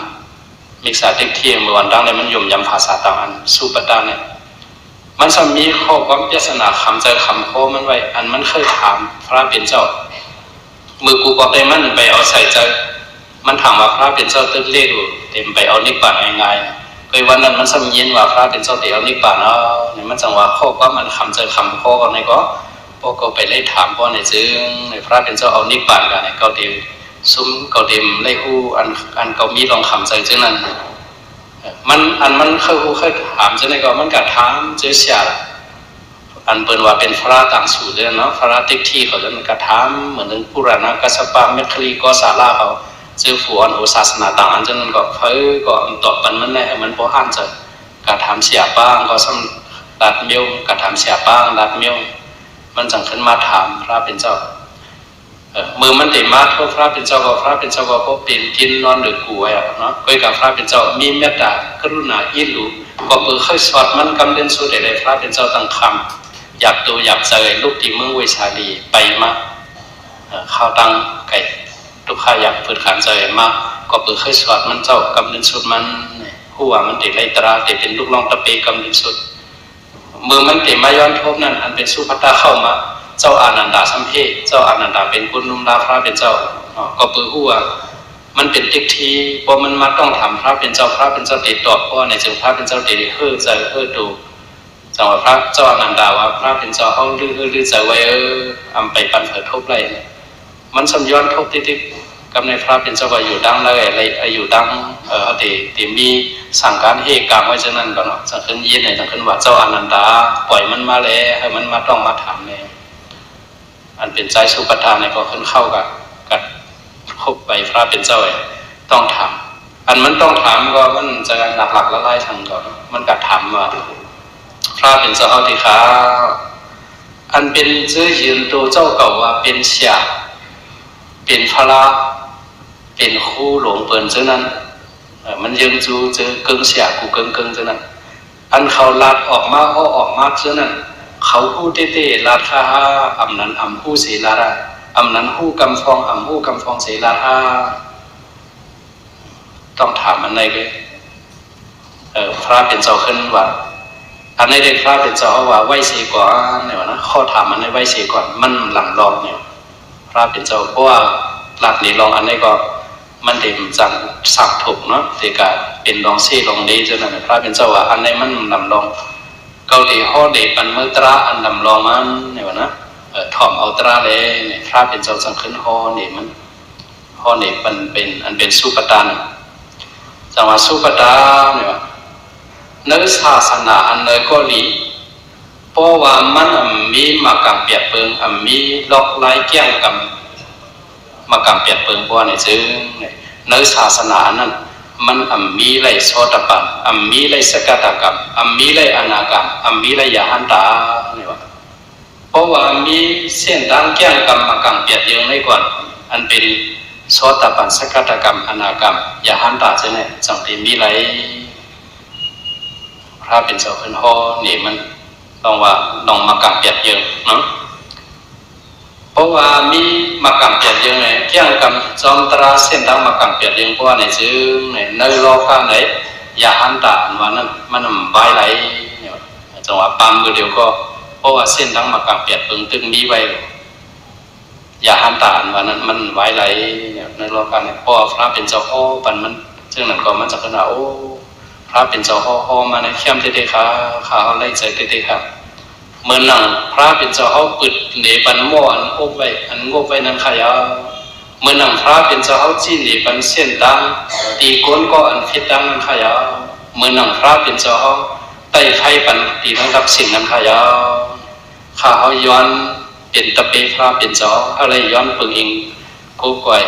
มิกษาเทียมเมื่อวันดังเลยมันยมยำภาษาต่างอันสุปัตตะเนี่ย มันจะมีข้อความปริศนาคำใจคำโคมันไว้อันมันเคยถามพระเป็นเจ้ามือกูก็ไปมันไปเอาใส่ใจมันถามว่าพระเป็นเจ้าตึกเรียกอยู่เต็มไปเอานิพพานง่ายๆเคยวันนั้นมันซ้ำยินว่าพระเป็นเจ้าเดี๋ยวเอานิพพานเอาเนี่ยมันจังว่าข้อความมันคำใจคำโคกันในก็พวกก็ไปไล่ถามพ่อในจึงในพระเป็นเจ้าเอานิพพานกันในเกาเดียวซุ้มเกาเดียมไล่หู้อันเกามีลองคำใจจึงนั้นมันเคยถามจึงในก็มันกัดถามเจ้าเสียอันเปิดว่าเป็นพระต่างสูตรเลยเนาะพระติ๊กที่เขาจะกระทำเหมือนนึงปุราณกัสสปะเมคลีก็สาราเขาเจอฝัวอันโอศาสนาต่างอันจนก็เพิ่ก็ตอบปันมันแน่มันพอหันจะกระทำเสียบ้างก็สำดัดเมียวกระทำเสียบ้างดัดเมียวมันจังขึ้นมาถามพระเป็นเจ้ามือมันเต็มมาทั่วพระเป็นเจ้าก็พระเป็นเจ้าก็พบเป็นกินนอนหรือกูไว้เนาะก็กับพระเป็นเจ้ามีเมตตากรุณาอิรุก็เปิดค่อยสอดมันกำเดินสู่ได้พระเป็นเจ้าตั้งคำอยากดูอยากเจอลูกที่เมืองเวชาลีไปมาข้าวตังไก่ลูกค้าอยากเปิดขันเจอมาก็เปิดเคยสวดมันเจ้ากำเนิดสุดมันหัวมันติดไล่ตราติดเป็นลูกลองตะเปกำเนิดสุดมือมันติดมาย้อนทบนั้นอันเป็นสุภัตตาเข้ามาเจ้าอานันดาสัมเพเจ้าอานันดาเป็นกุนุ่มลาพระเป็นเจ้าก็เปิดหัวมันเป็นทิกทีพอมันมาต้องทำพระเป็นเจ้าพระเป็นเจ้าติดตอบเพราะในจึงพระเป็นเจ้าติดเฮ่อใจเฮ่อดูจังหวะพระเจ้าอนันดาว่าพระเป็นเจ้าเขาลื้อใจไว้อำไปปันเผยทบไรมันสมย้อนทบที่กับในพระเป็นเจ้าว่าอยู่ดังเลยอะไรอยู่ดังตีมีสั่งการเฮกางไว้เช่นนั้นก่อนเนาะจะขึ้นยินเนี่ยจะขึ้นว่าเจ้าอนันดาปล่อยมันมาเลยให้มันมาต้องมาถามเนี่ยอันเป็นใจสุปทานเนี่ยก็ขึ้นเข้ากับคบไปพระเป็นเจ้าต้องถามอันมันต้องถามก็มันจะหลักละลายทางก่อนมันกัดถามว่าพระเป็นเจ้าเอาที่ขาอันเป็นเจ้ายืนตัวเจ้าเก่าว่าเป็นเสียเป็นพระเป็นคู่หลงเปิ่นเจ้านั้นมันยังจูเจอเกิงเสียกูเกิงเจ้านั้นอันเขาลัดออกมาเขาออกมาเจ้านั้นเขาหู้เต้ลัดข้าอำนั้นอำหู้เสลาระอำนั้นหู้กำฟองอำหู้กำฟองเสลาระต้องถามอันไหนเลยพระเป็นเจ้าขึ้นว่าอันในเด็กพระเป็นเจ้าว่าไหวเสียก่อนเนี่ยนะข้อถามมันในไหวเสียก่อนมันหลังรองเนี่ยพระเป็นเจ้าเพราะว่าหลักนี้ลองอันนี้ก็มันเด็กจังสับถูกเนาะแต่การเป็นลองเสียลองนี้จนนั้นพระเป็นเจ้าว่าอันในมันลำรองเกาหลีห่อเด็กมันเมื่อตราอันลำรองมันเนี่ยวะนะถ่อมเอาตราเลยเนี่ยพระเป็นเจ้าจังขึ้นห่อเนี่ยมันห่อเนี่ยมันเป็นอันเป็นสุปตานจังหวะสุปตาเนี่ยวะเนื้อศาสนาอันเนื้อก็ลีเพราะว่ามันมีมากังเปียดเปิงมีลอกไล่แก้งกับมากังเปียดเปิงเพราะในซึ่งเนื้อศาสนานั้นมันมีไรโสตปันมีไรสกัดกรรมมีไรอนาคามมีไรยาหันตาเนี่ยวะเพราะว่ามีเส้นทางแก้งกับมากังเปียดเยอะในก่อนอันเป็นโสตปันสกัดกรรมอนาคามยาหันตาใช่ไหมจังที่มีไรพระเป็นเจ้าขึ้นห่อนี่มันต้องว่าต้องมากังเปียดเยอะเนาะเพราะว่ามีมากังเปียดเยอะไงเกี่ยงกับจอมตราเส้นทางมากังเปียดเยอะเพราะว่าในซึ่งในโลกาไหนยาหันตาวันนั้นมันใบไหลจังหวะปั๊มมือเดียวก็เพราะว่าเส้นทางมากังเปียดเปิงตึงมีไว้ยาหันตาวันนั้นมันใบไหลในโลกาไหนเพราะพระเป็นเจ้าพ่อปันมันซึ่งนั่นก็มันจะขนาดโอ้พระเป็นเจ้าห่อมาในเข้มเตะขาขาเขาไล่ใจเตะขาเมื่อนั่งพระเป็นเจ้าเขาปิดเหนปันม้วนอบไว้อันงบไว้นั้นขยะเมื่อนั่งพระเป็นเจ้าเขาจีนเหนปันเส้นดังตีก้นก็อันฟิตดังนั้นขยะเมื่อนั่งพระเป็นเจ้าเขาไต่ไฟปันตีทั้งกับสิ่งนั้นขยะขาเขาย้อนเป็นตะเปพระเป็นเจ้าอะไรย้อนปึงอิงกู้ก่อย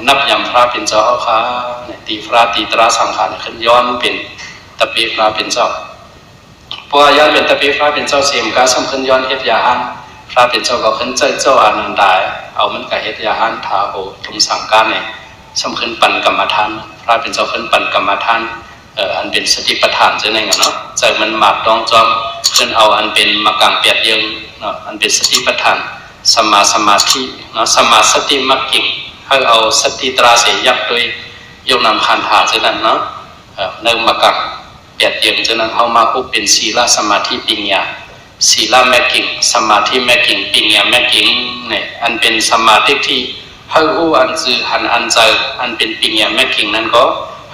นับยำพระเป็นเจ้าเขาขาตีพระตีตราสังขารขึ้นย้อนเป็นตะปีพระเป็นเจ้าเพราะย้อนเป็นตะปีพระเป็นเจ้าเสียมการสำคัญย้อนเฮ็ดยาหันพระเป็นเจ้าก็ขึ้นเจ้าอนันดาเอามันกับเฮ็ดยาหันทาโอทุงสังการเนี่ยสำคัญปันกรรมฐานพระเป็นเจ้าขึ้นปันกรรมฐานอันเป็นสติปัฏฐานจะไหนกันเนาะใจมันหมาดดองจอมขึ้นเอาอันเป็นมากังเปียดยังเนาะอันเป็นสติปัฏฐานสมาธิเนาะสมาสติมักกิ่งให้เอาสติตราเสียยักษ์โดยยกนำคันถาจะนั้นเนาะเนิ่มมากัง เปียดเยี่ยมฉะนั้นเขามาผู้เป็นศีลสมาธิปัญญาศีลแม่กิ่งสมาธิแม่กิ่งปัญญาแม่กิ่งเนี่ยอันเป็นสมาธิที่ให้หูอันจือหันอันใจอันเป็นปัญญาแม่กิ่งนั้นก็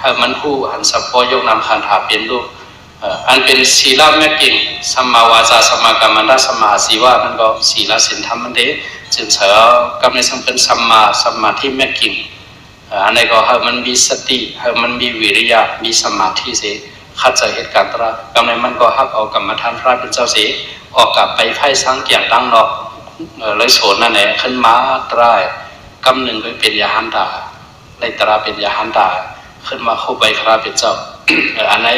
ให้มันหูหันสัพพยกนำขันหาเป็นรูปอันเป็นศีลแม่กิ่งสมาวาจาสมากรรมันตสมาสีวะนั่นก็ศีลศีลธรรมมันเดจึงเสือกำในสัมเป็นสมาธิแม่กิ่งอันนี้ก็ให้มันมีสติให้มันมีวิริยะมีสมาธิเสียขัดใจเหตุการณ์ตรากำในมันก็ฮับเอากรรมฐานพระเป็นเจ้าเสียออกกลับไปไพ่สังเกียรตั้งนอกเลยโสนนั่นแหละขึ้นมาตรายกำหนึ่งก็เป็นยาหันตาเลยตราเป็นยาหันตาขึ้นมาเข้าไปพระเป็นเจ้าอันไหน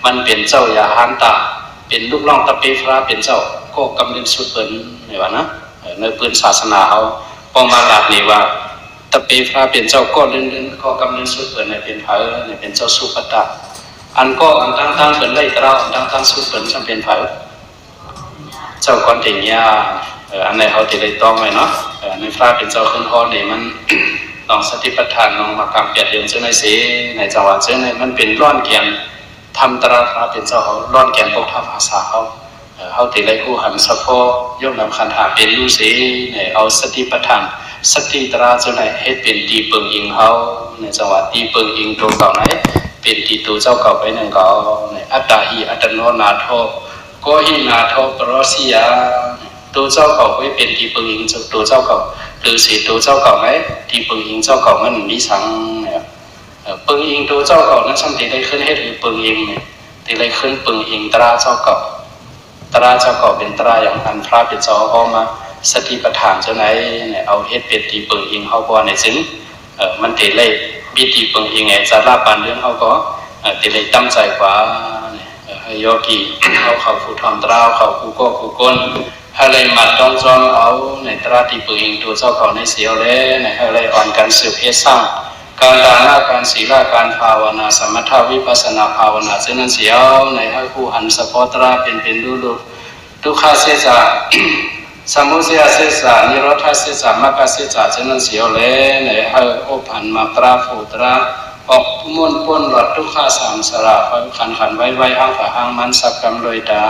มันเป็นเจ้ายาหันตาเป็นลูกน้องตะเปพระเป็นเจ้าก็กำเนิดสุดเปิ่นนี่ว่านะในปืนศาสนาเขาปองมาหลักนี่ว่าตะเปพระเป็นเจ้าก็เลื่อนก็กำเนิดสุดเปิ่นในเป็นเผอในเป็นเจ้าสุปตะอันก็อันตั้งเป็นไล่ตราอันตั้งสุดเปิ่นจำเป็นเผอเจ้าก้อนเตียอันไหนเขาติดเลยต้องไว้เนาะในพระเป็นเจ้าขึ้นฮอนี่มันลองสติปัฏฐานลองมากำเปียดเรื่องเจ้าในเสในจังหวะเจ้าในมันเป็นร่อนเกียนทำตราพระเป็นเจ้าเขาร่อนแกนพวกท่าภาษาเขาติเลยคู่หันสะโพยกนำคันหาเป็นรู้สิเนี่ยเอาสติปัฏฐานสติตราจนไหนให้เป็นตีเปิงอิงเขาในจังหวะตีเปิงอิงตัวเก่าไหนเป็นตีตัวเจ้าเก่าไปหนึ่งเก่าเนี่ยอัตตาหิอัตโนนาโทก็หินาโทปรสิยาตัวเจ้าเก่าไปเป็นตีเปิงอิงตัวเจ้าเก่าหรือสิตัวเจ้าเก่าไหนตีเปิงอิงเจ้าเก่ามันมีสังเนี่ยเปิงอิงตัวเจ้าเก่านั้นช่างตีได้ขึ้นให้ถือเปิงอิงเนี่ยตีได้ขึ้นเปิงอิงตราเจ้าเก่าตราเจ้าเก่าเป็นตราอย่างอันพระเป็นเจ้าเอามาสติปัฏฐานเจ้าไหนเนี่ยเอาเฮ็ดเป็นตีเปิงอิงเขาก็ในซึ่งมันตีเลยบีตีเปิงอิงไงจะรับปานเรื่องเขาก็ตีเลยตั้งใจกว่าให้โยกีเขาผู้ทำตราเขาผู้ก็ผู้ก้นให้เลยมัดต้องจอนเอาในตราตีเปิงอิงตัวเจ้าเก่าในเสียวเลยให้เลยอ่อนการสืบเฮ็ดสร้างการดานาการศีลการภาวนาสมถะวิปัสสนาภาวนาเช่นนั้นเสียวในให้ผู้หันสะโพตราเป็นดูทุกขเสจาสมุทัยเสจานิโรธเสจามรรคเสจาเช่นนั้นเสียวเลยในให้อุปันมาตราภูตราออกมุ่นพ้นหลอดทุกขสามสระขันไว้ห้างฝาห้างมันสักกำเลยดา